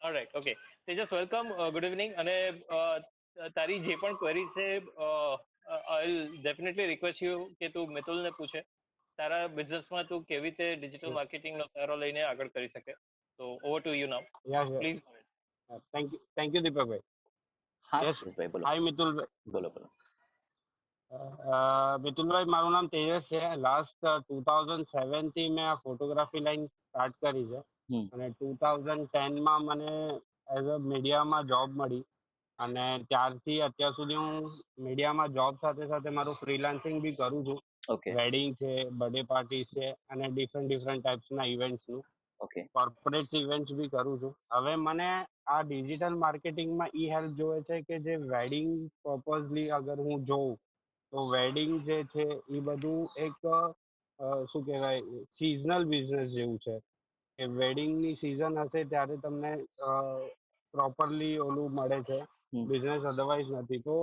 Alright. Okay Tejas, welcome. Good evening. અને તારી જે પણ ક્વેરી છે I will definitely request you કે તું મિતુલને પૂછે તારા બિઝનેસમાં તું કેવી રીતે ડિજિટલ માર્કેટિંગનો સારો લઈને આગળ કરી શકે. So over to you now. Yes Please go ahead. Thank you દીપકભાઈ. હા યસ, તેજસભાઈ બોલો હાય મિતુલભાઈ. બોલો બોલો. મિતુલભાઈ, મારું નામ તેજસ છે. લાસ્ટ 2007 થી મેં આ ફોટોગ્રાફી લાઈન સ્ટાર્ટ કરી છે. હમ અને 2010માં મને એઝ અ મીડિયામાં જોબ મળી. અને ત્યારથી અત્યાર સુધી હું મીડિયામાં જોબ સાથે સાથે મારું ફ્રીલાન્સિંગ બી કરું છું. ઓકે વેડિંગ છે, બર્થડે પાર્ટી છે, અને ડિફરન્ટ ટાઈપ્સના ઇવેન્ટ્સનું ઓકે કોર્પોરેટ ઇવેન્ટ્સ બી કરું છું. હવે મને આ ડિજિટલ માર્કેટિંગમાં ઈ હેલ્પ જોવે છે કે જે વેડિંગ પર્પઝલી અગર હું જોઉં તો વેડિંગ જે છે એ બધું એક શું કહેવાય સિઝનલ બિઝનેસ જેવું છે કે વેડિંગની સિઝન હશે ત્યારે તમને પ્રોપરલી ઓલું મળે છે, હમ બિઝનેસ અધરવાઇઝ નથી. તો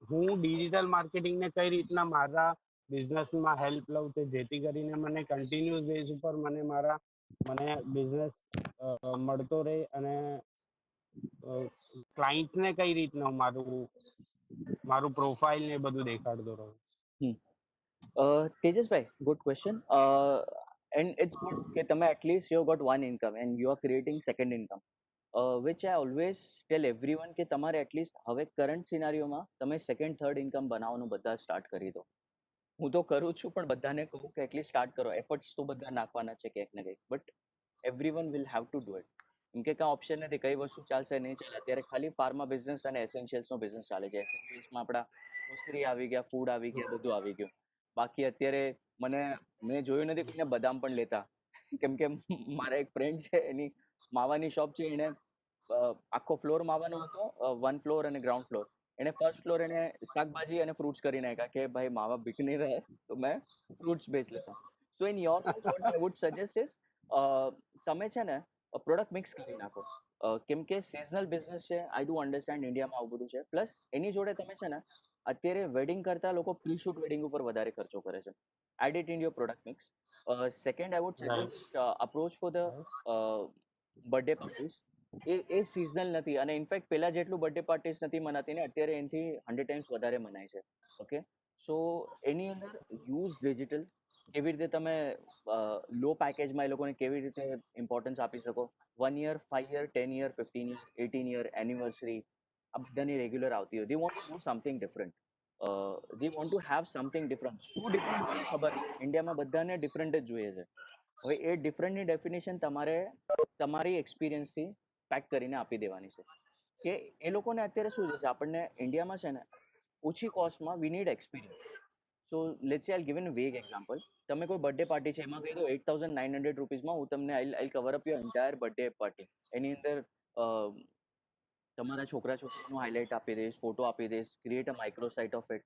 હું ડિજિટલ માર્કેટિંગને કઈ રીતના મારા બિઝનેસમાં હેલ્પ લઉં તે જેથી કરીને મને કન્ટિન્યુઅસ બેઝ ઉપર મને બિઝનેસ મળતો રહે અને ક્લાયન્ટને કઈ રીતના મારું પ્રોફાઇલ ને એ બધું દેખાડતો રહું. હમ તેજસભાઈ, good question. And it's good કે તમે at least you got one income and you are creating second income, which I always tell everyone કે તમારે એટલીસ્ટ હવે કરંટ સિનારીઓમાં તમે સેકન્ડ થર્ડ ઇન્કમ બનાવવાનું બધા સ્ટાર્ટ કરી દો. હું તો કરું છું પણ બધાને કહું કે એટલીસ્ટ સ્ટાર્ટ કરો. એફર્ટ્સ તો બધા નાખવાના છે ક્યાંક ને કંઈક, but everyone will have to do it. કેમ કે કાંઈ ઓપ્શન નથી, કઈ વસ્તુ ચાલશે નહીં ચાલે. અત્યારે ખાલી ફાર્મા બિઝનેસ અને એસેન્શિયલ્સનો બિઝનેસ ચાલે છે. એસેન્શિયલ્સમાં આપણા ગ્રોસરી આવી ગયા, ફૂડ આવી ગયા, બધું આવી ગયું. બાકી અત્યારે મેં જોયું નથી કોઈને બદામ પણ લેતા. કેમ કે મારા એક ફ્રેન્ડ છે, એની માવાની શોપ છે. એણે આખો ફ્લોર માવાનો હતો, 1 ફ્લોર અને ગ્રાઉન્ડ ફ્લોર. એણે ફર્સ્ટ ફ્લોર એને શાકભાજી અને ફ્રૂટ્સ કરી નાખ્યા કે ભાઈ માવા બીક નહીં રહે તો મેં ફ્રૂટ્સ બેચ લેતા. સો in your case what I would suggest is તમે છે ને પ્રોડક્ટ મિક્સ કરી નાખો. કેમ કે સિઝનલ બિઝનેસ છે. આઈ ડુ અન્ડરસ્ટેન્ડ ઇન્ડિયામાં આવું બધું છે. પ્લસ એની જોડે તમે છે ને અત્યારે વેડિંગ કરતા લોકો પ્રી શૂટ વેડિંગ ઉપર વધારે ખર્ચો કરે છે. Add it in your product mix. Second I would suggest approach for the birthday parties. એ સિઝનલ નથી અને ઇનફેક્ટ પહેલા જેટલું બર્થડે પાર્ટીઝ નથી મનાતી ને અત્યારે એનાથી 100 ટાઈમ્સ વધારે મનાય છે. ઓકે, સો એની અંદર યુઝ ડિજિટલ. કેવી રીતે તમે લો પેકેજમાં એ લોકોને કેવી રીતે ઇમ્પોર્ટન્સ આપી શકો. 1 year, 5 year, 10 year, 15 year, 18 year anniversary આ બધાની રેગ્યુલર આવતી હોય. They want to do something different. They want to have something different. શું ડિફરન્ટ જોઈએ ખબર નહીં. ઇન્ડિયામાં બધાને ડિફરન્ટ જ જોઈએ છે. હવે એ ડિફરન્ટની ડેફિનેશન તમારે તમારી એક્સપિરિયન્સથી પેક કરીને આપી દેવાની છે. કે એ લોકોને અત્યારે શું છે, આપણને ઇન્ડિયામાં છે ને ઓછી કોસ્ટમાં we need experience. So let's say I give an vague example. તમે કોઈ બર્થડે પાર્ટી છે એમાં કહી દો 8,900 રૂપીઝમાં હું તમને I cover up your entire birthday party. એની અંદર તમારા છોકરાનું હાઇલાઇટ આપી દઈશ, ફોટો આપી દઈશ, create a micro site of it.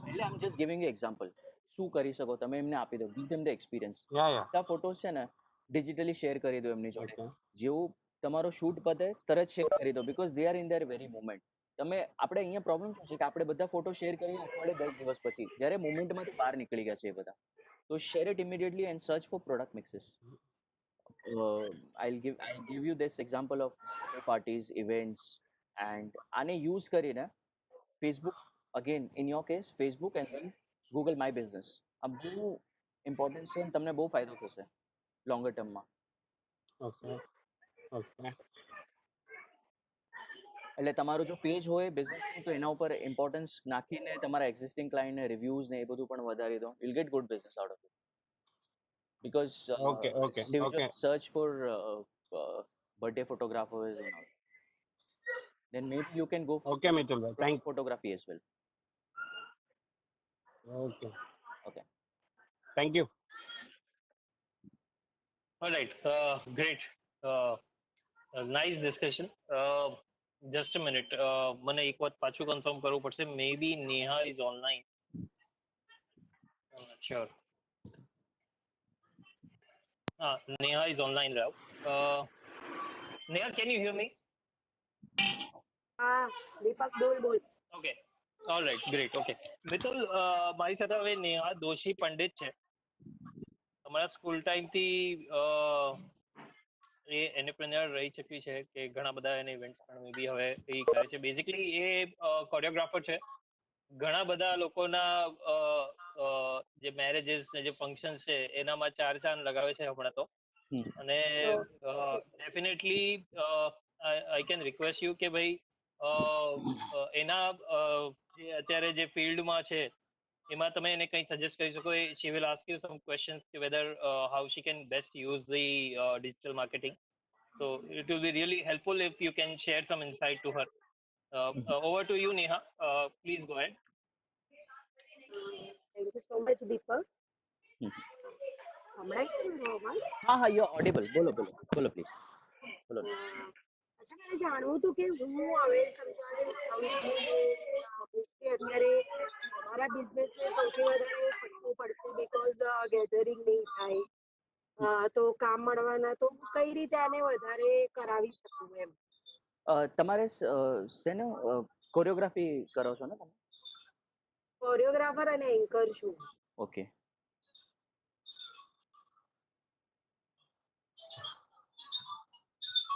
એટલે I am just giving you example. શું કરી શકો તમે એમને આપી દો, give them the experience. Yeah બધા ફોટોસ છે ને ડિજિટલી શેર કરી દો એમની જોડે. ઓકે જેવું તમારો શૂટ પતે તરત શેર કરી દો, because they are in their very moment. આપણે અહીંયા પ્રોબ્લેમ શું છે કે આપણે બધા ફોટો શેર કરીએ અઠવાડિયે 10 દિવસ પછી, જ્યારે મોમેન્ટમાંથી બહાર નીકળી ગયા છે એ બધા. તો share it immediately and search for product mixes. I'll give you this example of parties, events, and આને યુઝ કરીને Facebook, again in your case Facebook and then Google my business. આ બહુ ઇમ્પોર્ટન્ટ છે અને તમને બહુ ફાયદો થશે લોંગર ટર્મમાં. ઓકે ઓકે એટલે તમારું જો પેજ હોય બિઝનેસનું તો એના ઉપર ઇમ્પોર્ટન્સ નાખીને તમારા એક્ઝિસ્ટિંગ ક્લાયન્ટને રિવ્યુઝ ને એ બધું પણ વધારી દો. You'll get good business out of it. Because okay individuals search for birthday photographers and all. Then maybe you can go for okay મિતુલભાઈ, product photography as well. Okay Okay. Thank you. All right. Great. Nice discussion. Just a minute. મને એક વાત પાછું કન્ફર્મ કરવું પડશે. Maybe Neha is online. I'm not sure. Neha is online now. Neha, can you hear me? હા દીપક બોલ. Okay. All right. Great. Okay. Mitul, મારી સાથે હવે નેહા દોશી પંડિત છે. અમારા સ્કૂલ ટાઈમથી એ એન્ટરપ્રેન્યોર રહી ચૂકી છે કે ઘણા બધા એને ઇવેન્ટ્સ પણ મે બી હવે એ કરે છે. બેઝિકલી એ કોરિયોગ્રાફર છે. ઘણા બધા લોકોના જે મેરેજીસ ને જે ફંક્શન્સ છે એનામાં ચાર ચાંદ લગાવે છે હમણાં તો. હમ અને તો definitely I can request you કે ભાઈ એના જે અત્યારે જે ફિલ્ડમાં છે એમાં તમે એને કંઈ સજેસ્ટ કરી શકો. She will ask you some questions કે whether how she can best use the digital marketing. So it will be really helpful if you can share some insight to her. Over to you, Neha. Please go ahead. Thank you so much Deepak. Hmm. હમણાં કેમ મારો અવાજ? હા હા, યુ ઓડિબલ. બોલો બોલો બોલો પ્લીઝ બોલો. અચ્છા, મારે જાણવું હતું કે હું હવે સમજાવે અત્યારે અમારા બિઝનેસને સૌથી વધારે ફટવું પડશે બીકોઝ ગેધરિંગ નહીં થાય. તો કામ મળવાના તો હું કઈ રીતે આને વધારે કરાવી શકું એમ. તમારે શેનો કોરિયોગ્રાફી કરો છો ને તમે? કોરિયોગ્રાફર અને એન્કર છું. ઓકે.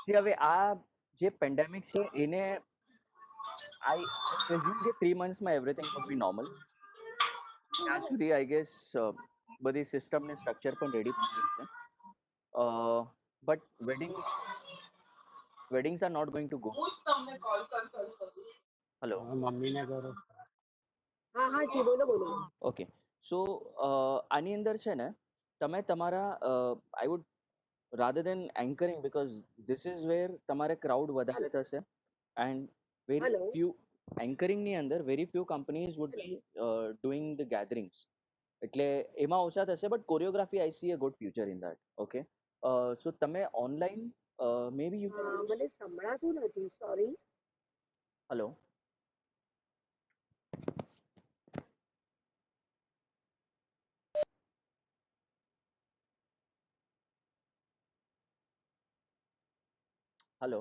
હવે આ જે પેન્ડેમિક છે એને આઈ પ્રેઝ્યુમ કે 3 મંથ્સમાં એવરીથિંગ વુડ બી નોર્મલ. ત્યાં સુધી આઈ ગેસ બધી સિસ્ટમ ને સ્ટ્રક્ચર પણ રેડી થઈ ગયું છે. But weddings are not going to go. Hello. મમ્મીને કરો. હા હા જી બોલો બોલો. ઓકે. સો આની અંદર છે ને તમે તમારા I would rather than anchoring, because this is where તમારે ક્રાઉડ વધારે થશે and very Hello. few anchoring ની અંદર very few companies would be doing the gatherings, એટલે એમાં ઓછા થશે. But choreography I see a good future in that. Okay. So તમે online may be you can મને સંભળાતું નથી, sorry. Hello. Hello.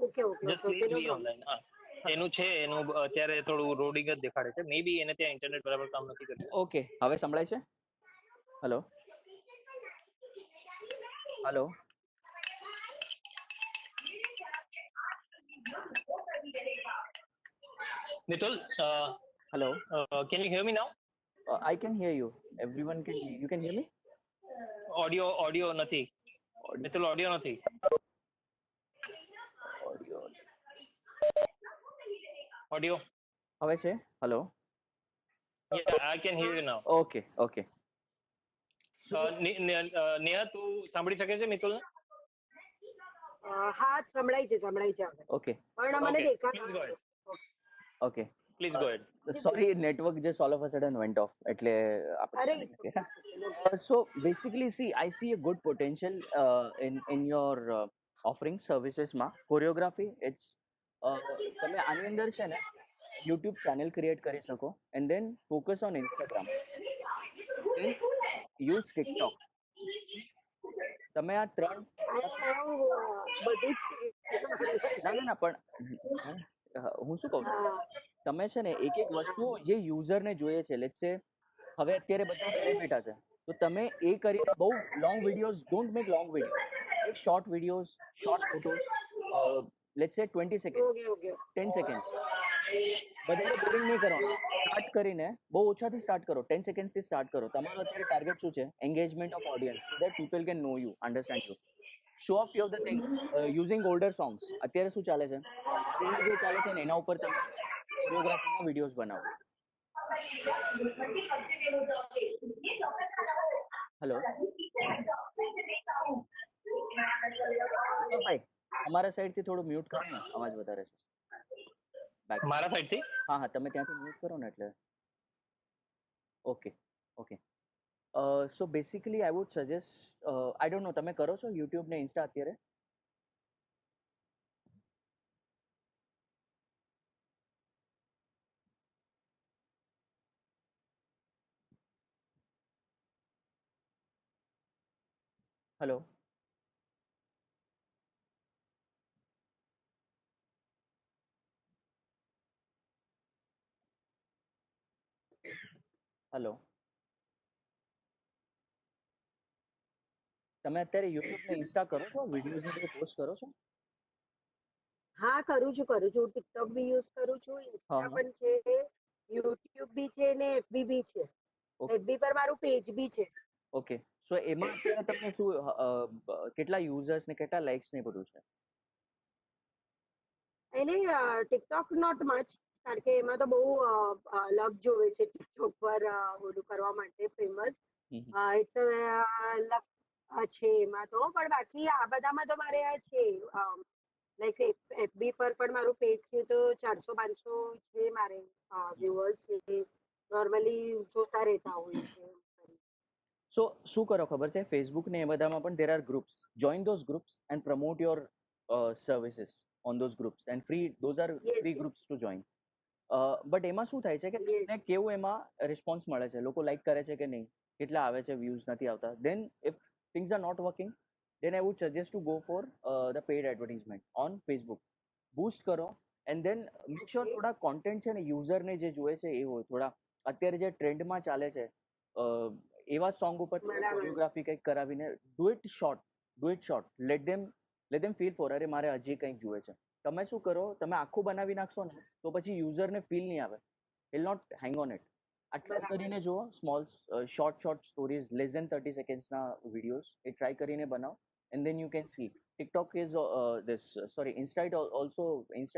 Okay okay just okay please no be problem. Online. હા, એનું છે, એનું અત્યારે થોડું રોડિંગ જ દેખાડે છે. મે બી એને ત્યાં ઇન્ટરનેટ બરાબર કામ નથી કરતું. ઓકે, હવે સંભળાય છે? Hello. Hello. Nitul, hello. can you hear me now? I can hear you. Everyone can. You can hear me? Audio નથી. મિતુલ, ઓડિયો નથી. ઓડિયો હવે છે? Hello. Yeah, I can hear you now. Okay okay. Neha, તું સાંભળી શકે છે મિતુલને? હા સંભળાય છે હવે. ઓકે પણ મને Okay, દેખાતું please go ahead. Okay. Please go ahead. Sorry, network just all of a sudden went off, એટલે અરે આપણે so basically see, I see a good potential in your offering services માં. કોરિયોગ્રાફી it's તમે આની અંદર છે ને YouTube ચેનલ ક્રિએટ કરી શકો and then focus on Instagram, then use TikTok. તમે આ ત્રણ બધું જ ના પણ હું શું કહું છું, તમે છે ને એક એક વસ્તુ જે યુઝરને જોઈએ છે, લેટ્સ સે હવે અત્યારે બધા ઘરે બેઠા છે તો તમે એ કરીને બહુ long videos don't make long videos, એક short videos, short photos, let's say 20 seconds, 10 seconds. વધારે બોરિંગ નહીં કરવાનું. સ્ટાર્ટ કરીને બહુ ઓછાથી સ્ટાર્ટ કરો, 10 સેકન્ડ્સથી સ્ટાર્ટ કરો. તમારો અત્યારે ટાર્ગેટ શું છે? Engagement of audience, so that people can know you, understand you. Show off few of the things using older songs. અત્યારે શું ચાલે છે? ટ્રેન્ડ જે ચાલે છે ને એના ઉપર તમે કોરિયોગ્રાફીના વિડીયોઝ બનાવો. હેલો. ભાઈ અમારા સાઈડથી થોડું મ્યુટ કરો ને, અવાજ વધારે છે. મારા સાઈડથી? હા હા, તમે ત્યાંથી મ્યુટ કરો ને એટલે. Okay okay. So basically I would suggest, I don't know તમે કરો છો યુટ્યુબ ને ઇન્સ્ટા અત્યારે? હેલો. હેલો. તમે અત્યારે યુટ્યુબ ને ઇન્સ્ટા કરો છો? વિડીયોઝ ને બધું પોસ્ટ કરો છો? હા કરું છું. ટિકટોક બી યુઝ કરું છું, ઇન્સ્ટા પણ છે, યુટ્યુબ બી છે ને એફબી બી છે. ઓકે એફબી પર મારું પેજ બી છે. ઓકે સો એમાં અત્યારે તમને શું કેટલા યુઝર્સ ને કેટલા લાઇક્સ ને બધું છે? એને ટિકટોક નોટ મચ, કારણ કે એમાં તો બહુ લક જોવે છે ટિકટોક પર ઓલું કરવા માટે ફેમસ. ઇટ્સ લક છે એમાં તો, પણ બાકી આ બધામાં તો મારે આ છે લાઈક એફબી પર પણ મારું પેજ છે તો 400-500 છે મારે વ્યુઅર્સ છે, નોર્મલી જોતા રહેતા હોય છે. સો શું કરો ખબર છે, ફેસબુક ને એ બધામાં પણ there are groups. Join those groups and promote your services on those groups and free, those are yes free groups to join. But એમાં શું થાય છે કે યસ તમને કેવું એમાં રિસ્પોન્સ મળે છે, લોકો લાઈક કરે છે કે નહીં, કેટલા આવે છે, વ્યૂઝ નથી આવતા. Then if things are not working, then I would suggest to go for the paid advertisement on Facebook. Boost કરો એન્ડ દેન મેક શ્યોર થોડા કોન્ટેન્ટ છે ને યુઝરને જે જોઈએ છે એ હોય. થોડા અત્યારે જે ટ્રેન્ડમાં ચાલે છે એવા સોંગ ઉપર કોરિયોગ્રાફી કંઈક કરાવીને do it short, let them feel for, અરે મારે હજી કંઈક જોઈએ છે. તમે શું કરો, તમે આખું બનાવી નાખશો ને તો પછી યુઝરને ફીલ નહીં આવે, will not hang on it. આ ટ્રાય કરીને જુઓ, small short stories, less then 30 સેકન્ડ્સના વિડીયોઝ એ ટ્રાય કરીને બનાવો and then you can see. TikTok is Insta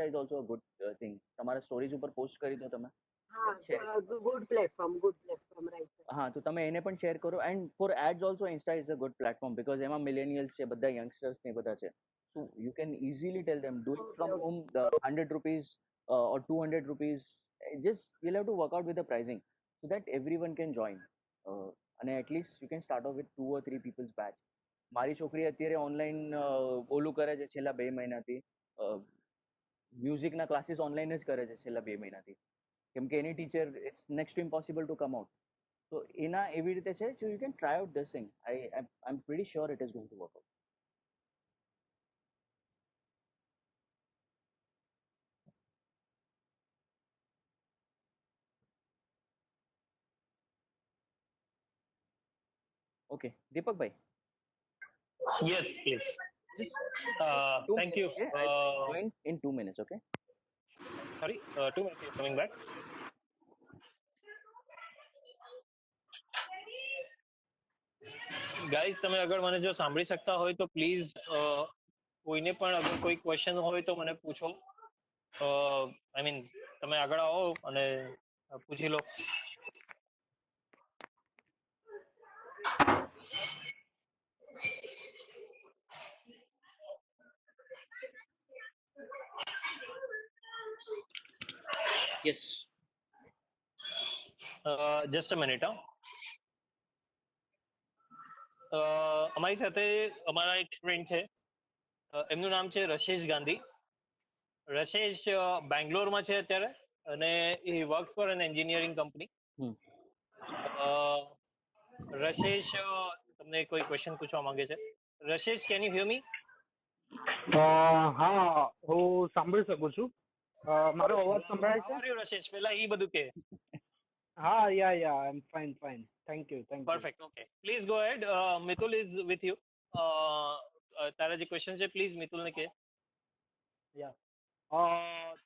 is also a good thing. તમારા સ્ટોરીઝ ઉપર પોસ્ટ કરી દો તમે. Good platform right. હા, તો તમે એને પણ શેર કરો. And for ads also Insta is a good platform because એમાં મિલેનિયલ્સ છે, બધા યંગસ્ટર્સ ને બધા છે. So you can easily tell them, do it from home, the 100 rupees or 200 rupees. Just you'll have to work out with the pricing so that everyone can join. And at least you can start off with 2 or 3 people's batch. મારી છોકરી અત્યારે ઓનલાઈન ઓલું કરે છે છેલ્લા 2 મહિનાથી, મ્યુઝિકના ક્લાસીસ ઓનલાઈન જ કરે છે છેલ્લા 2 મહિનાથી, કેમ કે એની teacher it's next to impossible to come out. તો એના એવી રીતે છે. So you can try out this thing. I am pretty sure it is going to work out. Okay દીપકભાઈ. Yes, please. Just Uh, 2 thank minutes, you. okay? I'll join in 2 minutes, okay? Sorry, 2 minutes is coming back. Guys, તમે અગર મને જો સાંભળી શકતા હોય તો પ્લીઝ કોઈને પણ અગર કોઈ ક્વેશ્ચન હોય તો મને પૂછો. આઈ મીન તમે આગળ આવો અને પૂછી લો. Yes. Just a minute. અમારી સાથે અમારા એક ફ્રેન્ડ છે, એમનું નામ છે રશેશ ગાંધી. રશેશ બેંગ્લોરમાં છે અત્યારે અને એ work for an engineering company. Rashesh તમને કોઈ ક્વેશ્ચન પૂછવા માંગે છે. Rashesh, can you hear me? હા, હું સાંભળી શકું છું. મારો અવાજ સંભળાય છે? How are you, Rashesh? પહેલા ઈ બધું કે. હા, yeah I am fine. Thank you. Perfect. Okay. Please go ahead. Mitul is with you. તારા જે ક્વેશ્ચન છે પ્લીઝ મિતુલને કે.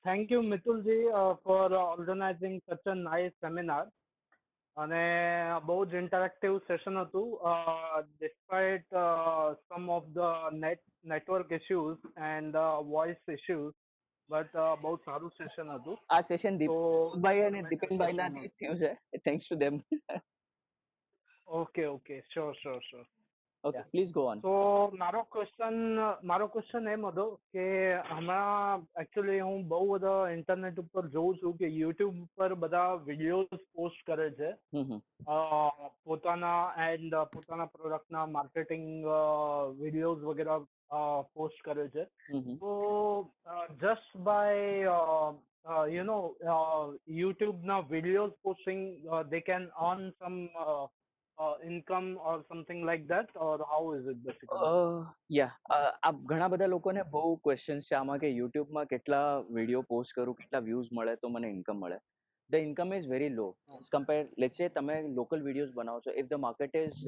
થેન્ક યુ મિતુલજી for organizing such a nice seminar. અને બહુ જ ઇન્ટરેક્ટિવ સેશન હતું. Despite some of the network issues and voice issues, but બહુ સારું સેશન હતું. આ સેશન દીપકભાઈ અને દીપકભાઈનાથી થયું છે. Thanks to them. Okay, sure. Okay, please go on. તો મારો ક્વેશ્ચન એમ હતો કે હમણાં એકચ્યુઅલી હું બહુ બધા ઇન્ટરનેટ ઉપર જોઉં છું કે યુટ્યુબ પર બધા વિડીયોઝ પોસ્ટ કરે છે પોતાના પ્રોડક્ટના માર્કેટિંગ વિડીયોઝ વગેરે પોસ્ટ કરે છે. તો જસ્ટ બાય યુટ્યુબના videos posting they can earn some income or something like that, or how is it basically? આ ઘણા બધા લોકોને બહુ ક્વેશ્ચન્સ છે આમાં કે યુટ્યુબમાં કેટલા વિડીયો પોસ્ટ કરું, કેટલા વ્યૂઝ મળે તો મને ઇન્કમ મળે. The income is very low as compare. Let's say તમે લોકલ વિડીયોઝ બનાવો છો. If the market is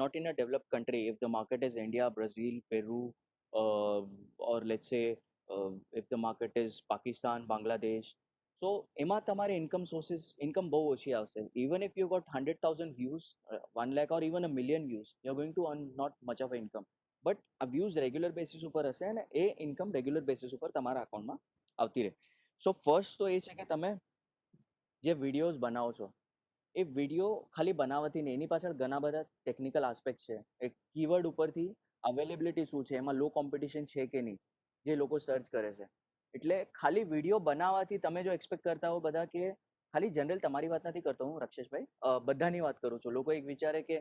not in a develop country, if the market is India, Brazil, Peru, or let's say if the market is Pakistan, Bangladesh, so એમાં તમારે ઇન્કમ બહુ ઓછી આવશે. Even if you got 100,000 views, 1 lakh or even a million views, you're going to earn not much of an income. But આ વ્યૂઝ રેગ્યુલર બેસિસ ઉપર હશે અને એ ઇન્કમ રેગ્યુલર બેસિસ ઉપર તમારા અકાઉન્ટમાં આવતી રહે. સો ફર્સ્ટ તો એ છે કે તમે જે વિડીયોઝ બનાવો છો એ વિડીયો ખાલી બનાવવાથી નહીં, એની પાછળ ઘણા બધા ટેકનિકલ આસ્પેક્ટ છે. એક કીવર્ડ ઉપરથી અવેલેબિલિટી શું છે, એમાં લો કોમ્પિટિશન છે કે નહીં, જે લોકો સર્ચ કરે છે. એટલે ખાલી વિડીયો બનાવવાથી તમે જો એક્સપેક્ટ કરતા હો બધા કે ખાલી જનરલ તમારી વાત નથી કરતો હું રક્ષેશભાઈ, બધાની વાત કરું છું. લોકો એક વિચારે કે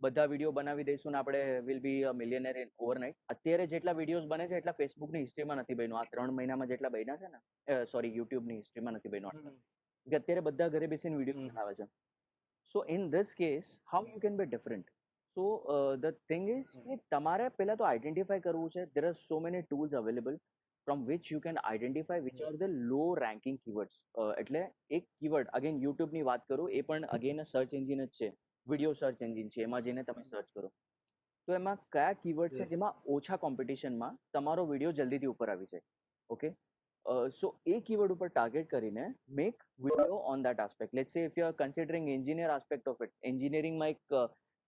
બધા વિડીયો બનાવી દઈશું ને આપણે will be a millionaire in overnight. અત્યારે જેટલા વિડીયોઝ બને છે એટલા ફેસબુકની હિસ્ટ્રીમાં નથી બન્યું. આ 3 મહિનામાં જેટલા બન્યા છે ને, સોરી યુટ્યુબની હિસ્ટ્રીમાં નથી બન્યું. કે અત્યારે બધા ઘરે બેસીને વિડીયો બનાવે છે. સો in this case how you can be different? So the thing is કે તમારે પહેલાં તો આઈડેન્ટિફાઈ કરવું છે. There are so many tools available from which you can identify which are the low ranking keywords. એટલે એક કીવર્ડ અગેન યુટ્યુબની વાત કરું, એ પણ અગેન સર્ચ એન્જિન જ છે, વિડીયો સર્ચ એન્જિન છે. એમાં જઈને તમે સર્ચ કરો તો એમાં કયા કીવર્ડ છે જેમાં ઓછા કોમ્પિટિશનમાં તમારો વિડીયો જલ્દીથી ઉપર આવી જાય. ઓકે, સો એ કીવર્ડ ઉપર ટાર્ગેટ કરીને make video on that aspect. Let's say if you are considering engineer aspect of it, એન્જિનિયરિંગમાં એક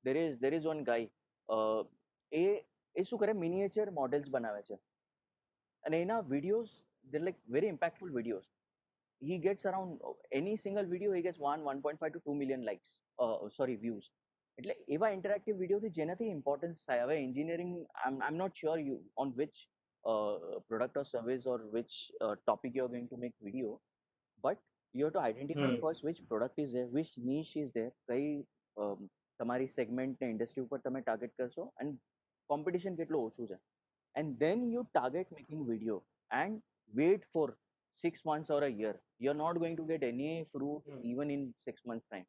દેર ઇઝ વન ગાય, એ શું કરે, મિનિએચર મોડેલ્સ બનાવે છે અને એના videos they're like very impactful videos. He gets around any single video he gets 1.5 to 2 million likes, views. એટલે એવા ઇન્ટરેક્ટિવ વિડીયોથી જેનાથી ઇમ્પોર્ટન્સ થાય. હવે engineering I am not sure you on which product or service or which topic you are going to make video, but you have to identify first which product is there, which niche is there, કઈ તમારી સેગમેન્ટને ઇન્ડસ્ટ્રી ઉપર તમે ટાર્ગેટ કરશો એન્ડ કોમ્પિટિશન કેટલું ઓછું છે. And then you target making video and wait for 6 months or a year. You're not going to get any fruit even in 6 months time.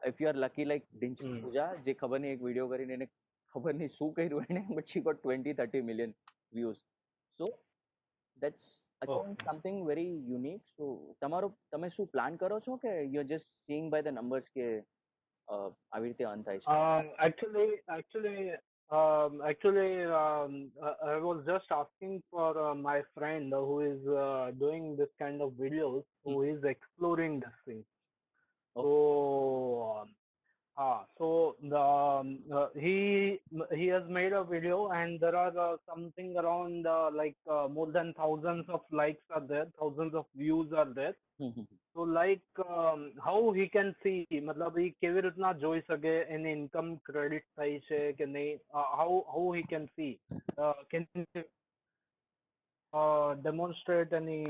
If you are lucky like Dinch Pooja, જે ખબર નહીં એક વિડીયો કરીને એને ખબર નહીં શું કર્યું એને, but she got 20-30 million views. So that's again something very unique. So તમે શું પ્લાન કરો છો કે you're just seeing by the numbers કે આવી રીતે અર્ન થાય છે? I was just asking for my friend who is doing this kind of videos, who is exploring this thing. So he has made a video and there are something around more than thousands of likes are there, thousands of views are there. So how he can see, मतलब he કેવી રીતના જોઈ શકે એની ઇન્કમ ક્રેડિટ થઈ છે કે નહીં, how he can see, can you demonstrate any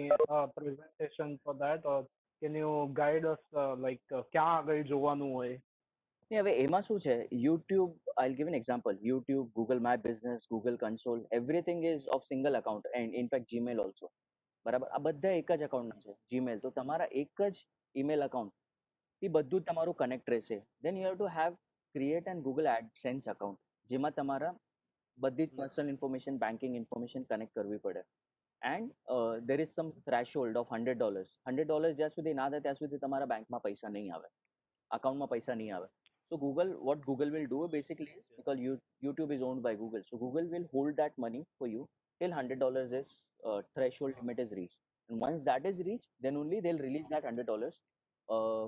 presentation for that, or can you guide us ક્યાં આગળ જોવાનું હોય? હવે એમાં શું છે, YouTube, I'll give an example, YouTube, Google my business, Google console, everything ease of single account and in fact Gmail also. બરાબર, આ બધા એક જ અકાઉન્ટના છે. જીમેલ તો તમારા એક જ ઈમેલ અકાઉન્ટથી બધું જ તમારું કનેક્ટ રહેશે. Then you have to have create and Google AdSense account, જેમાં તમારા બધી જ personal information, banking information connect કરવી પડે. And there is some threshold of $100. $100 જ્યાં સુધી ના થાય ત્યાં સુધી તમારા બેંકમાં પૈસા નહીં આવે, અકાઉન્ટમાં પૈસા નહીં આવે. So what Google will do basically is, because YouTube is owned by Google, so Google will hold that money for you till $100 is threshold limit is reached. And once that is reached, then only they'll release that $100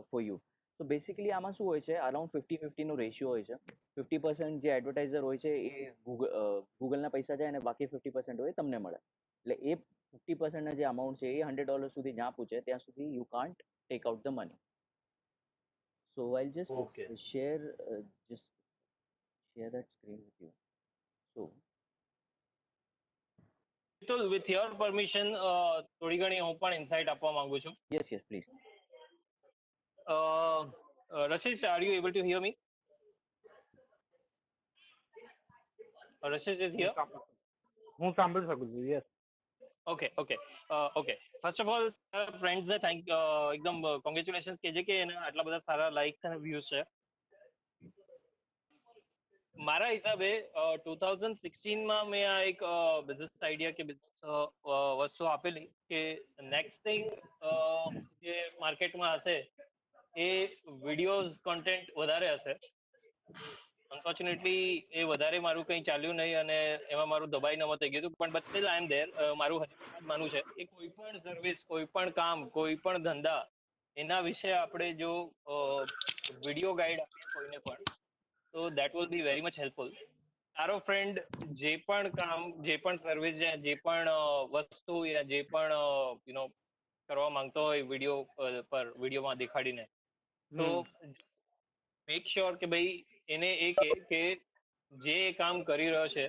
for you. So basically આમાં શું હોય છે, અરાઉન્ડ 50-50 નો રેશિયો હોય છે. 50% જે એડવર્ટાઇઝર હોય છે એ ગૂગલના પૈસા જાય અને બાકી 50% હોય તમને મળે. એટલે એ 50% ના જે અમાઉન્ટ છે એ $100 સુધી જ્યાં પૂછે ત્યાં સુધી you can't take out the money. So I'll just share that screen with you. So with your permission, થોડી ઘણી હું પણ ઇનસાઇટ આપવા માંગુ છું. Yes, please. Rashesh, are you able to hear me? Rashesh is here. હું સાંભળી શકું છું. Yes. Okay. First of all, friends ને એકદમ કોંગ્રેચ્યુલેશન્સ કહેજે કે એના આટલા બધા સારા લાઇક્સ અને વ્યૂઝ છે. મારા હિસાબે 2016માં મેં આ એક બિઝનેસ આઈડિયા કે બિઝનેસ વસ્તુ આપેલી કે નેક્સ્ટ થિંગ જે માર્કેટમાં હશે એ વિડીયોઝ કોન્ટેન્ટ વધારે હશે. અનફોર્ચ્યુનેટલી એ વધારે મારું કંઈ ચાલ્યું નહીં અને એમાં મારું દબાઈ નમો થઈ ગયું હતું, પણ but still I am there. મારું હજી પણ આ જ માનવું છે કે કોઈ પણ સર્વિસ, કોઈ પણ કામ, કોઈ પણ ધંધા, એના વિશે આપણે જો વિડીયો ગાઈડ આપીએ કોઈને પણ, તો that will be very much helpful. તારો ફ્રેન્ડ જે પણ કામ, જે પણ સર્વિસ, જે પણ વસ્તુ યા જે પણ કરવા માંગતો હોય વિડીયો પર, વિડીયોમાં દેખાડીને, તો મેક શ્યોર કે ભાઈ એને એ કે જે કામ કરી રહ્યો છે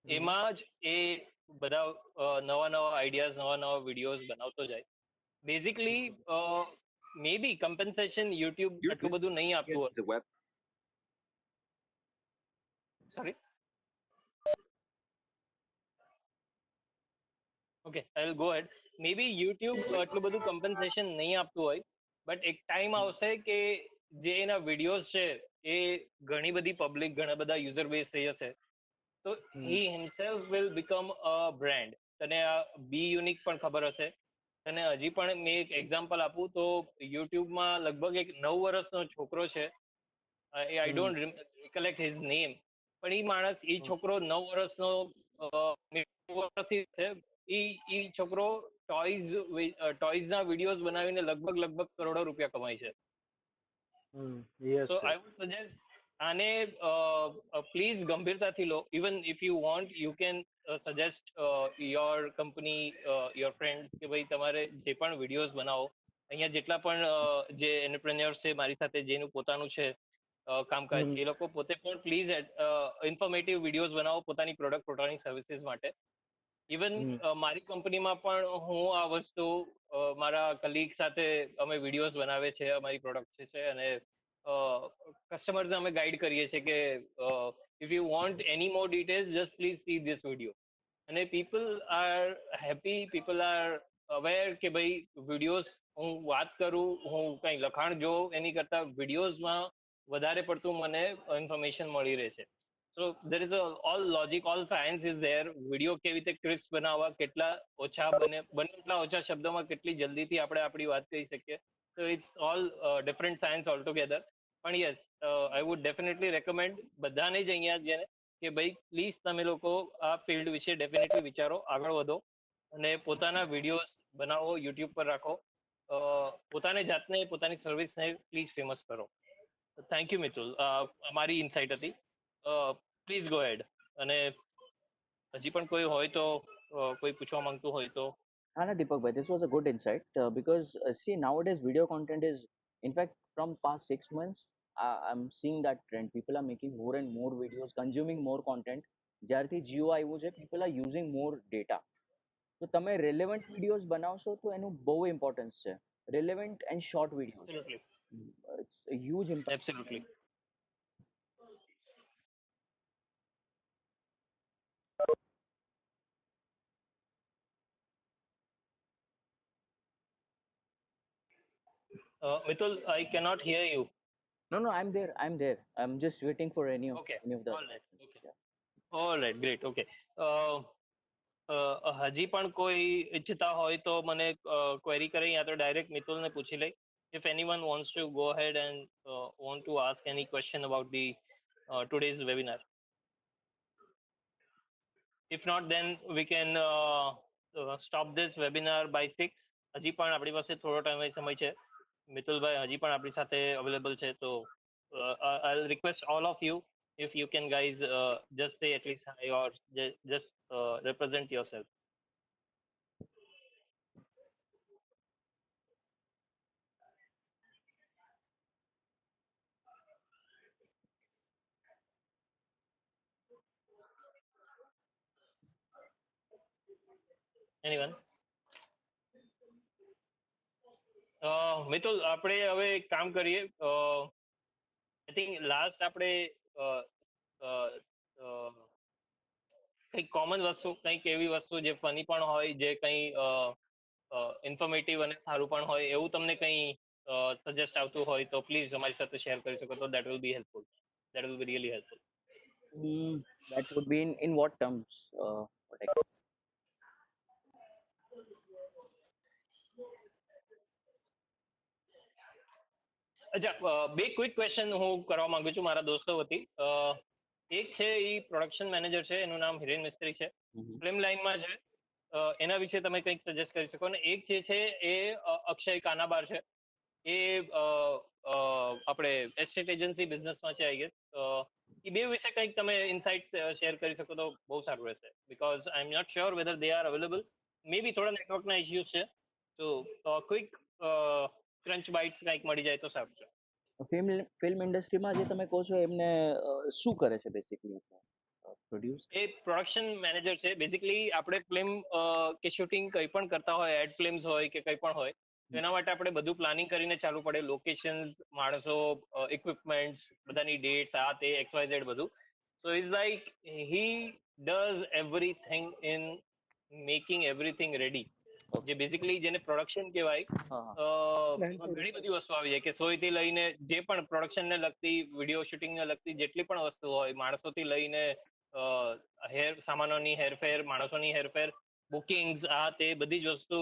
એમાં જ એ બધા નવા નવા આઈડિયાઝ, નવા નવા વિડીયોઝ બનાવતો જાય. Basically maybe compensation YouTube એટલું બધું નહીં આપતું હોય. Sorry, okay, I will go head. Maybe YouTube એટલું બધું કમ્પન્સેશન નહીં આપતું હોય, બટ એક ટાઈમ આવશે કે જે એના વિડીયોઝ છે એ ઘણી બધી પબ્લિક, ઘણા બધા યુઝર બેઝ થઈ જશે, તો he himself will become a brand. તને આ બી યુનિક પણ ખબર હશે. તને હજી પણ મેં એક એક્ઝામ્પલ આપું તો યુટ્યુબમાં લગભગ એક 9 વર્ષનો છોકરો છે, આઈ ડોન્ટ રિકલેક્ટ હિઝ નેમ, પણ એ માણસ, એ છોકરો 9 વર્ષનો વર્ષથી છે. એ છોકરો ટોયઝના વિડીયોઝ બનાવીને લગભગ કરોડો રૂપિયા કમાય છે. સો આઈ વુડ સજેસ્ટ આને પ્લીઝ ગંભીરતાથી લો. Even if you want, you can suggest your company, your friends, કે ભાઈ તમારે જે પણ વિડીયોઝ બનાવો, અહીંયા જેટલા પણ જે એન્ટરપ્રેન્યોર્સ છે મારી સાથે, જેનું પોતાનું છે કામકાજ, એ લોકો પોતે પણ પ્લીઝ ઇન્ફોર્મેટિવ વિડીયોઝ બનાવો પોતાની પ્રોડક્ટ, પોતાની સર્વિસીસ માટે. ઇવન મારી કંપનીમાં પણ હું આ વસ્તુ મારા કલીગ સાથે અમે વિડીયોઝ બનાવે છે, અમારી પ્રોડક્ટ છે, અને કસ્ટમર્સને અમે ગાઈડ કરીએ છીએ કે if you want any more details, just please see this video. અને people are happy, people are aware કે ભાઈ વિડીયોઝ, હું વાત કરું, હું કંઈ લખાણ જોઉં એની કરતા વિડીયોઝમાં વધારે પડતું મને ઇન્ફોર્મેશન મળી રહે છે. So there is all logic, all science is there. Video કેવી રીતે ક્રિસ્પ બનાવવા, કેટલા ઓછા બને એટલા ઓછા શબ્દોમાં કેટલી જલ્દીથી આપણે આપણી વાત કહી શકીએ. So it's all different science all together. પણ yes, I would definitely recommend બધાને જ અહીંયા જેને કે ભાઈ પ્લીઝ તમે લોકો આ ફિલ્ડ વિશે ડેફિનેટલી વિચારો, આગળ વધો અને પોતાના વિડીયોઝ બનાવો, યુટ્યુબ પર રાખો, પોતાની જાતને, પોતાની સર્વિસને પ્લીઝ ફેમસ કરો. થેન્ક યુ મિતુલ, અમારી ઇનસાઇટ હતી. પ્લીઝ ગો હેડ. અને હજી પણ કોઈ હોય તો, કોઈ પૂછવા માંગતું હોય તો. Hana Deepak bhai, this was a good insight because see, nowadays video content is, in fact, from past 6 months, I'm seeing that trend. People are making more and more videos, consuming more content. જ્યારથી જીઓ આવ્યું છે, people are using more data. તો તમે relevant videos બનાવશો તો એનું બહુ ઇમ્પોર્ટન્સ છે. Relevant and short videos. Absolutely. It's a huge impact. Absolutely. Mitul, I cannot hear you. No, I'm there. I'm just waiting for any of Okay. the. All right. Okay. Yeah. All right. Great. Okay. હજી પણ કોઈ ઈચ્છતા હોય તો મને ક્વેરી કરે, યા તો ડાયરેક્ટ મિતુલને પૂછી લે. If anyone wants to go ahead and want to ask any question about the today's webinar. If not, then we can stop this webinar by 6. હજી પણ આપણી પાસે થોડો સમય છે. મિતુલભાઈ હજી પણ આપણી સાથે અવેલેબલ છે, તો I'll request all of you, if you can guys just say at least hi or just represent yourself. Anyone? Mitul, આપણે હવે એક કામ કરીએ. આઈ થિંક લાસ્ટ આપણે કંઈક કોમન વસ્તુ, કંઈક એવી વસ્તુ જે ફની પણ હોય, જે કંઈ ઇન્ફોર્મેટિવ અને સારું પણ હોય, એવું તમને કંઈ સજેસ્ટ આવતું હોય તો પ્લીઝ અમારી સાથે શેર કરી શકો. તો that will be helpful. That will be really helpful. That would be in what terms? What અચ્છા, બે ક્વિક ક્વેશ્ચન હું કરવા માંગુ છું મારા દોસ્તો વતી. એક છે એ પ્રોડક્શન મેનેજર છે, એનું નામ હિરેન મિસ્ત્રી છે, ફિલ્મ લાઇનમાં છે. એના વિશે તમે કંઈક સજેસ્ટ કરી શકો. અને એક જે છે એ અક્ષય કાનાબાર છે, એ આપણે એસ્ટેટ એજન્સી બિઝનેસમાં છે આઈ ગેસ. એ બે વિશે કંઈક તમે ઇનસાઇટ શેર કરી શકો તો બહુ સારું રહેશે, because I am not sure whether they are available. Maybe થોડા નેટવર્કના ઇશ્યુઝ છે, તો ક્વિક ક્રંચ બાઇટ્સ કંઈક મળી જાય તો સારું છે. ફિલ્મ ઇન્ડસ્ટ્રીમાં જે તમે કહો છો એમને શું કરે છે બેસિકલી? પ્રોડ્યુસ એ પ્રોડક્શન મેનેજર છે બેઝિકલી. આપણે ફિલ્મ કે શૂટિંગ કંઈ પણ કરતા હોય, એડ ફિલ્મ્સ હોય કે કંઈ પણ હોય, તો એના માટે આપણે બધું પ્લાનિંગ કરીને ચાલુ પડે. લોકેશન્સ, માણસો, ઇક્વિપમેન્ટ્સ, બધાની ડેટ્સ, આ તે XYZ બધું. સો is like he does everything in making everything ready, જે બેઝિકલી જેને પ્રોડક્શન કહેવાય. ઘણી બધી વસ્તુ આવી જાય કે સોયથી લઈને જે પણ પ્રોડક્શનને લગતી, વિડીયો શૂટિંગને લગતી જેટલી પણ વસ્તુ હોય, માણસોથી લઈને સામાનોની હેરફેર, માણસોની હેરફેર, બુકિંગ્સ, આ તે બધી જ વસ્તુ.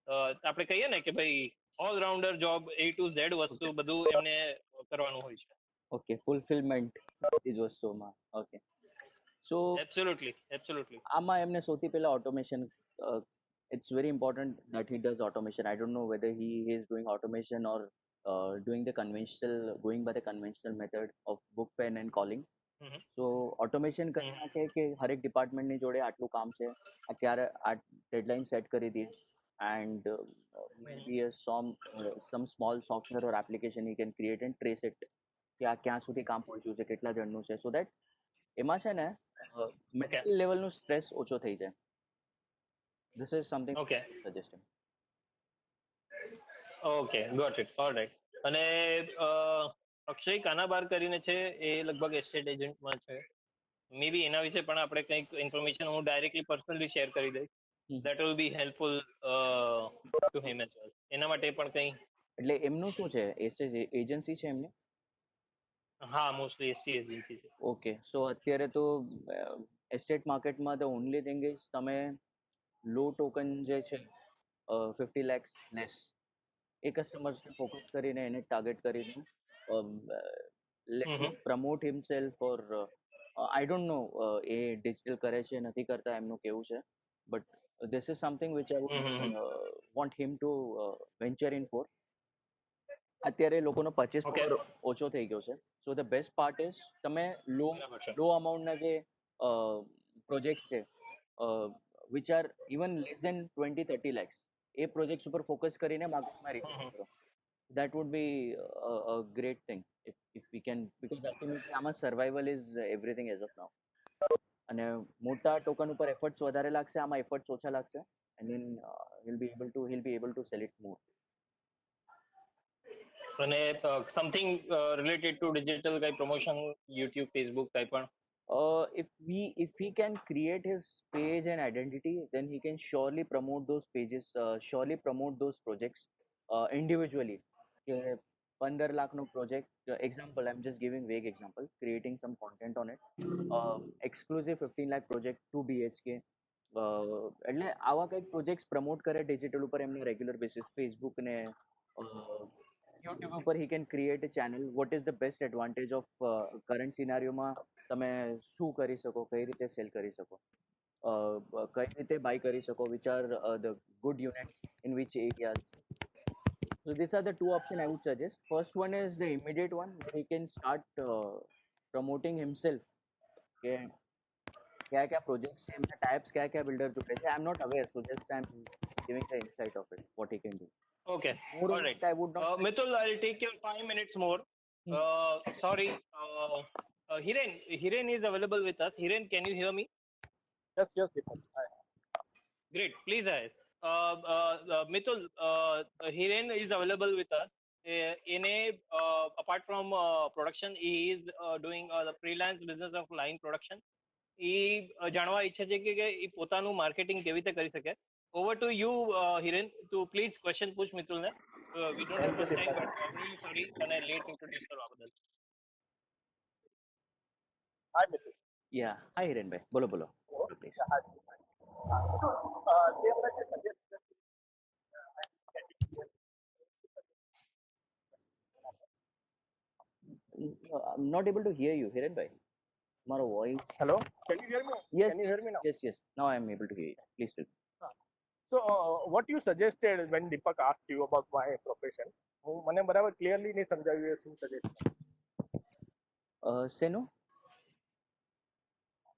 આપણે કહીએ ને કે ભાઈ all rounder job, A to Z વસ્તુ બધું એમને કરવાનું હોય છે. ઓકે, ફૂલફિલમેન્ટ બધી જ વસ્તુમાં. ઓકે, સો એબ્સોલ્યુટલી આમાં એમને સૌથી પહેલા automation, it's very important that he does automation. I don't know whether he is doing automation or doing the going by the conventional method of book, pen and calling. So automation કરી નાખે કે હરેક ડિપાર્ટમેન્ટની જોડે આટલું કામ છે, અત્યારે આ ડેડલાઇન સેટ કરી દી, and maybe some small software or application he can create and trace it કે આ ક્યાં સુધી કામ પહોંચ્યું છે, કેટલા જણનું છે, સો દેટ એમાં છે ને મેન્ટલ લેવલનું સ્ટ્રેસ ઓછો થઈ જાય. This is something suggesting. Okay, got it, alright. અને અક્ષય કાનાબાર કરીને છે, એ લગભગ એસ્ટેટ એજન્ટમાં છે. મે બી એના વિશે પણ આપણે કંઈક ઇન્ફોર્મેશન હું ડાયરેક્ટલી પર્સનલી શેર કરી દઈશ. That will be helpful to him as well. એના માટે પણ કંઈ. એટલે એમનું શું છે, એસ્ટેટ એજન્સી છે એમની? હા, મોસ્ટલી એસટી એજન્સી છે. ઓકે, સો અત્યારે તો એસ્ટેટ માર્કેટમાં ધ ઓનલી થિંગ ઇઝ તમે લો ટોકન જે છે 50 lakhs લેસ, એ કસ્ટમર્સને ફોકસ કરીને એને ટાર્ગેટ કરીને promote himself. Or I don't know A digital કરે છે નથી કરતા એમનું કેવું છે, but this is something which I would want him to venture in for. અત્યારે લોકોનો પરચેસ પાવર ઓછો થઈ ગયો છે, so the best part is તમે લો અમાઉન્ટના જે પ્રોજેક્ટ છે which are even less than 20-30 lakhs, એ પ્રોજેક્ટ્સ ઉપર ફોકસ કરીને માર્કેટમાં રીચ કરો. that would be a great thing if we can, because ultimately આમાં survival is everything as of નાઉ. અને મોટા ટોકન ઉપર એફર્ટ્સ વધારે લાગશે, આમાં એફર્ટ્સ ઓછા લાગશે, and then he'll be able to sell it more. અને સમથિંગ રિલેટેડ ટુ ડિજિટલ કઈ પ્રમોશન, યુટ્યુબ, ફેસબુક કઈ પણ? If he can create his page and identity, then he can surely promote those pages, surely promote those projects individually. 15 lakh no project, example, I'm just giving vague example, creating some content on it, exclusive 15 lakh project 2 BHK. એટલે આવા કંઈક પ્રોજેક્ટ્સ પ્રમોટ કરે ડિજિટલ ઉપર એમને રેગ્યુલર બેસિસ, ફેસબુક ને યુટ્યુબ ઉપર he can create a channel. what is the best advantage of current scenario માં તમે શું કરી શકો, કઈ રીતે સેલ કરી શકો, કઈ રીતે બાય કરી શકો, which are the good units in which areas. So these are the two options I would suggest. First one is the immediate one where he can start promoting himself. क्या क्या projects है, types क्या क्या builder जुड़े थे, I'm not aware, so just I'm giving the insight of it, what he can do. Okay, more all right. I would not Mithul, I'll take your 5 minutes more. Sorry, Hiren is available with us. Hiren, can you hear me? Yes, Deepak. Hi. Great, please ask. Mithul, Hiren is available with us. Apart from production, he is doing the freelance business of line production. એ જાણવા ઈચ્છે છે કે એ પોતાનું માર્કેટિંગ કેવી રીતે કરી શકે. Over to you Hiren, to please question પૂછ મિતુલને. We don't have much time, but I am really sorry અને લેટ ઇન્ટ્રોડ્યુસ કરવા બદલ. Hi, Mithul. Yeah, hi Hiren bhai, બોલો બોલો please. Hi. They were just suggested I'm not able to hear you, Hirenbhai. તમારો voice. Hello, can you hear me? Yes, Can you hear me now? yes. Now I am able to hear you. Please do. So, what you suggested when Deepak asked you about my profession, મને બરાબર ક્લિયરલી નહીં સમજાવ્યું એ શું સજેસ્ટ. શેનું?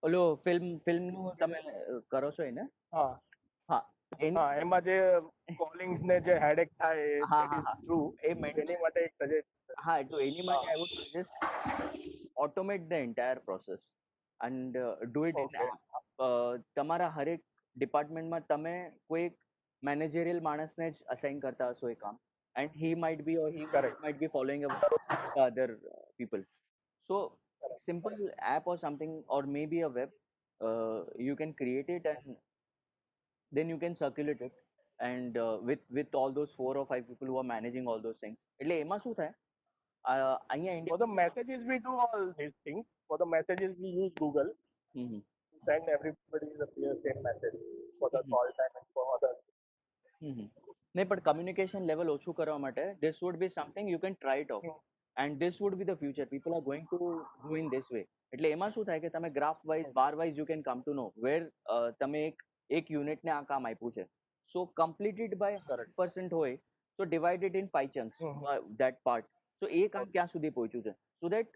ઓલો ફિલ્મનું તમે કરો છો એને? હા હા હા, એમાં જે કોલિંગ્સ ને જે હેડેક થાય હા that હા is હા true. એ એની માટે એક સજેસ્ટ. હા તો એની માટે I would suggest automate the entire process and do it in Okay. app. તમારા હરેક ડિપાર્ટમેન્ટમાં તમે કોઈ મેનેજરિયલ માણસને જ અસાઇન કરતા હશો એ કામ and he might be or he Correct. might be following up the other people. So simple app or something or maybe a web, you can create it and then you can circulate it and with all those 4 or 5 people who are managing all those things. એટલે એમાં શું થાય અહીંયા For India the messages, we do all these things. For the messages, we use Google to send everybody the same message for the call time and for other. નહીં પણ કમ્યુનિકેશન લેવલ ઓછું કરવા માટે this would be something you can try it out and this would be the future. People are going to go in this way. એટલે એમાં શું થાય કે તમે graph wise bar wise you can come to know where તમે એક યુનિટને આ કામ આપ્યું છે. So completed by 100% હોય so divide it in 5 chunks, that part. So એ કામ ક્યાં સુધી પહોંચ્યું છે so that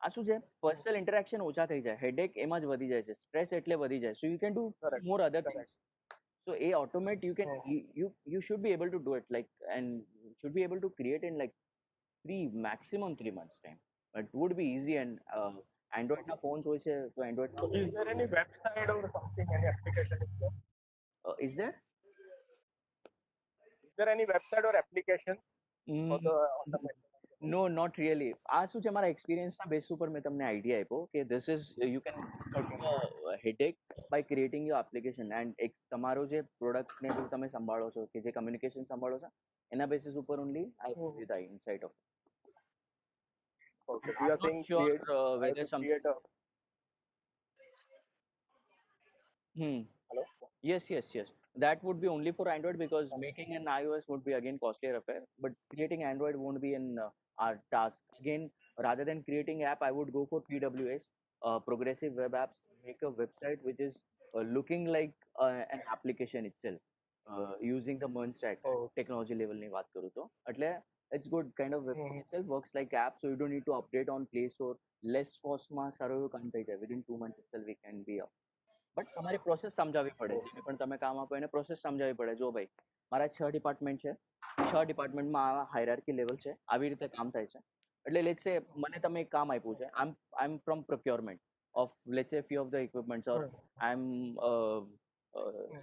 આ શું છે પર્સનલ ઇન્ટરેક્શન ઓછા થઈ જાય, હેડેક એમાં જ વધી જાય છે, સ્ટ્રેસ એટલે વધી જાય. So you can do more other things. So a automate you can you should be able to do it like and should be able to create in like maximum 3 months time. It would be easy and Android na phones હોય છે તો Android So is there any website or something, any application? Is there? Is there any website or application for the automation? No, not really. આ શું છે મારા એક્સપિરિયન્સના બેસ ઉપર મેં તમને આઈડિયા આપ્યો કે this is you can headache by creating your application and તમારો જે પ્રોડક્ટને જો તમે સંભાળો છો કે જે કમ્યુનિકેશન સંભાળો છો એના બેસિસ ઉપર only I give you the insight of it. Okay, you are saying sure whether create a. Hello? Yes. That would be only for Android because making an iOS would be again costlier affair. But creating Android won't be in our task. Again, rather than creating app, I would go for PWS, progressive web apps. Make a website which is looking like an application itself, using the MERN stack technology level ની વાત કરું તો એટલે it's good kind of website itself works like app, so you don't need to update on Play Store. Less cost માં સારું એવું કામ થઈ જાય. Within 2 months itself we can be up. But તમારી પ્રોસેસ સમજાવવી પડે. જેને પણ તમે કામ આપો એને પ્રોસેસ સમજાવવી પડે. જો ભાઈ મારા 6 ડિપાર્ટમેન્ટ છે, 6 ડિપાર્ટમેન્ટમાં આ હાયરાર્કી લેવલ છે, આવી રીતે કામ થાય છે. એટલે લેટ્સ સે મને તમે એક કામ આપ્યું છે, I am from procurement of let's say few of the equipments or I am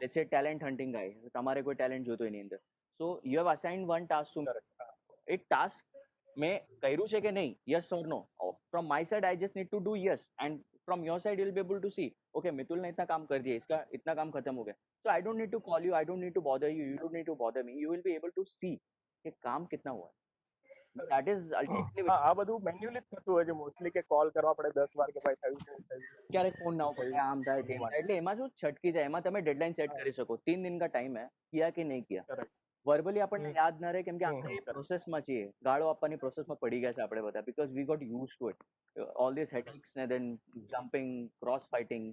let's say talent hunting guy. તમારે કોઈ ટેલેન્ટ જોતો એની અંદર. So you have assigned one task to me. એક ટાસ્ક મેં કર્યું છે કે નહીં, yes or no. From my side I just need to do yes and from your side you'll be able to see okay Mitul ने इतना काम कर दिया, इसका इतना काम खत्म हो गया. So I don't need to call you, I don't need to bother you, you don't need to bother me. You will be able to see कि काम कितना हुआ है. That is ultimately આ બધું મેન્યુઅલી થતું હોય છે મોસ્ટલી કે કોલ કરવા પડે 10 વાર કે ભાઈ થયું છે ક્યારે ફોન ના ઉપાડે આમ થાય તેમ થાય. એટલે એમાં શું છટકી જાય. એમાં તમે ડેડલાઇન સેટ કરી શકો 3 दिन का टाइम है, किया कि नहीं किया. વર્બલી આપણને યાદ ના રહે કેમ કે આપણે એ પ્રોસેસમાં છીએ, ગાળો આપવાની પ્રોસેસમાં પડી ગયા છે આપણે બધા because we got used to it, all these headaches and then jumping, cross fighting.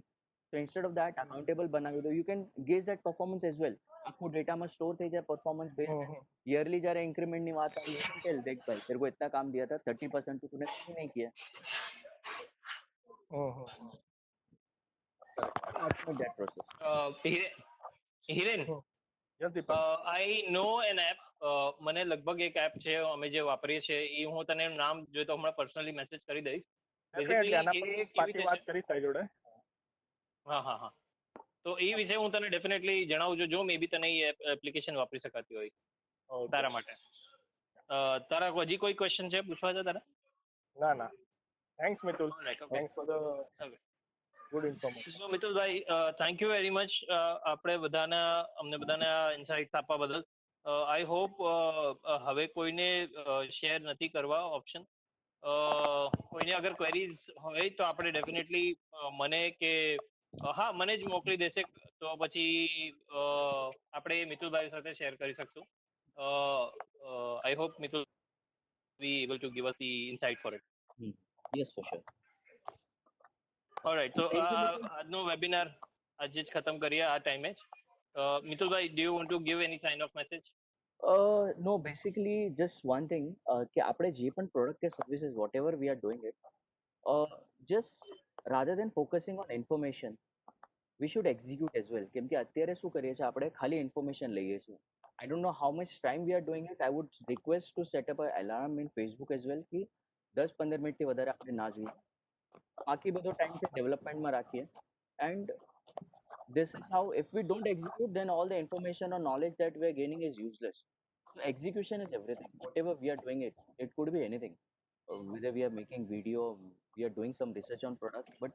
So instead of that accountable બનાવી દો. You can gauge that performance as well. આખું ડેટામાં સ્ટોર થઈ જાય પરફોર્મન્સ બેઝ. યરલી જ્યારે ઇન્ક્રીમેન્ટની વાત આવી you can tell देख भाई तेरे को इतना काम दिया था 30% तो तूने क्यों नहीं किया. Automate that process. Hiren, I know an app. મને લગભગ એક એપ છે અમે જે વાપરીએ છીએ એ હું તને નામ જોઈએ તો હમણાં પર્સનલી મેસેજ કરી દઈશ. હા તો એ વિશે હું તને ડેફિનેટલી જણાવું છું જો મે બી તને એ એપ્લિકેશન વાપરી શકાતી હોય તારા માટે. તારા હજી કોઈ ક્વેશ્ચન છે પૂછવા છે તારા? ના thanks Mitul, thanks for the good information. So મિતુલભાઈ thank you very much આપણે અમને બધાને ઇન્સાઇટ્સ આપવા બદલ. આઈ હોપ હવે કોઈને શેર નથી કરવા ઓપ્શન. કોઈને અગર ક્વેરીઝ હોય તો આપણે ડેફિનેટલી મને કે હા મને જ મોકલી દેશે તો પછી આપણે મિતુલભાઈ સાથે શેર કરી શકશું. I hope Mitul be able to give us the insight for it. Yes, for sure. Alright, તો Thank you, Mithul. આજનો વેબિનાર આજે જ ખતમ કરીએ આ ટાઈમે જ. મિતુલભાઈ, do you want to give any sign off message? No, basically just one thing, કે આપણે જે પણ પ્રોડક્ટ કે services whatever we are doing it, just rather than focusing on information, we should execute as well. કેમ કે અત્યારે શું કરીએ છીએ આપણે, ખાલી ઇન્ફોર્મેશન લઈએ છીએ. I don't know how much time we are doing it. I would request to set up an alarm in Facebook as well કે 10-15 મિનિટથી વધારે આપણે ના જોઈએ. બાકી બધો ટાઈમ છે ડેવલપમેન્ટમાં રાખીએ. And this is how, if we don't execute, then all the information or knowledge that we are gaining is useless. So execution is everything. Whatever we are doing, it could be anything. Whether we are making video, we are doing some research on product, but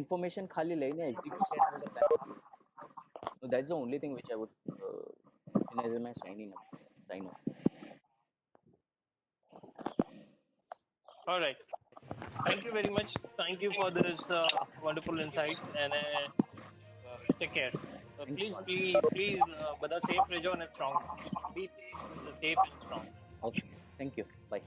information khali lene execution is the plan. So that's the only thing which I would as my sign off. All right. Thank you very much. Thank you for this wonderful insight, and take care. Please, બધા safe રહેજો અને strong. Be safe and strong. Okay. Thank you. Bye.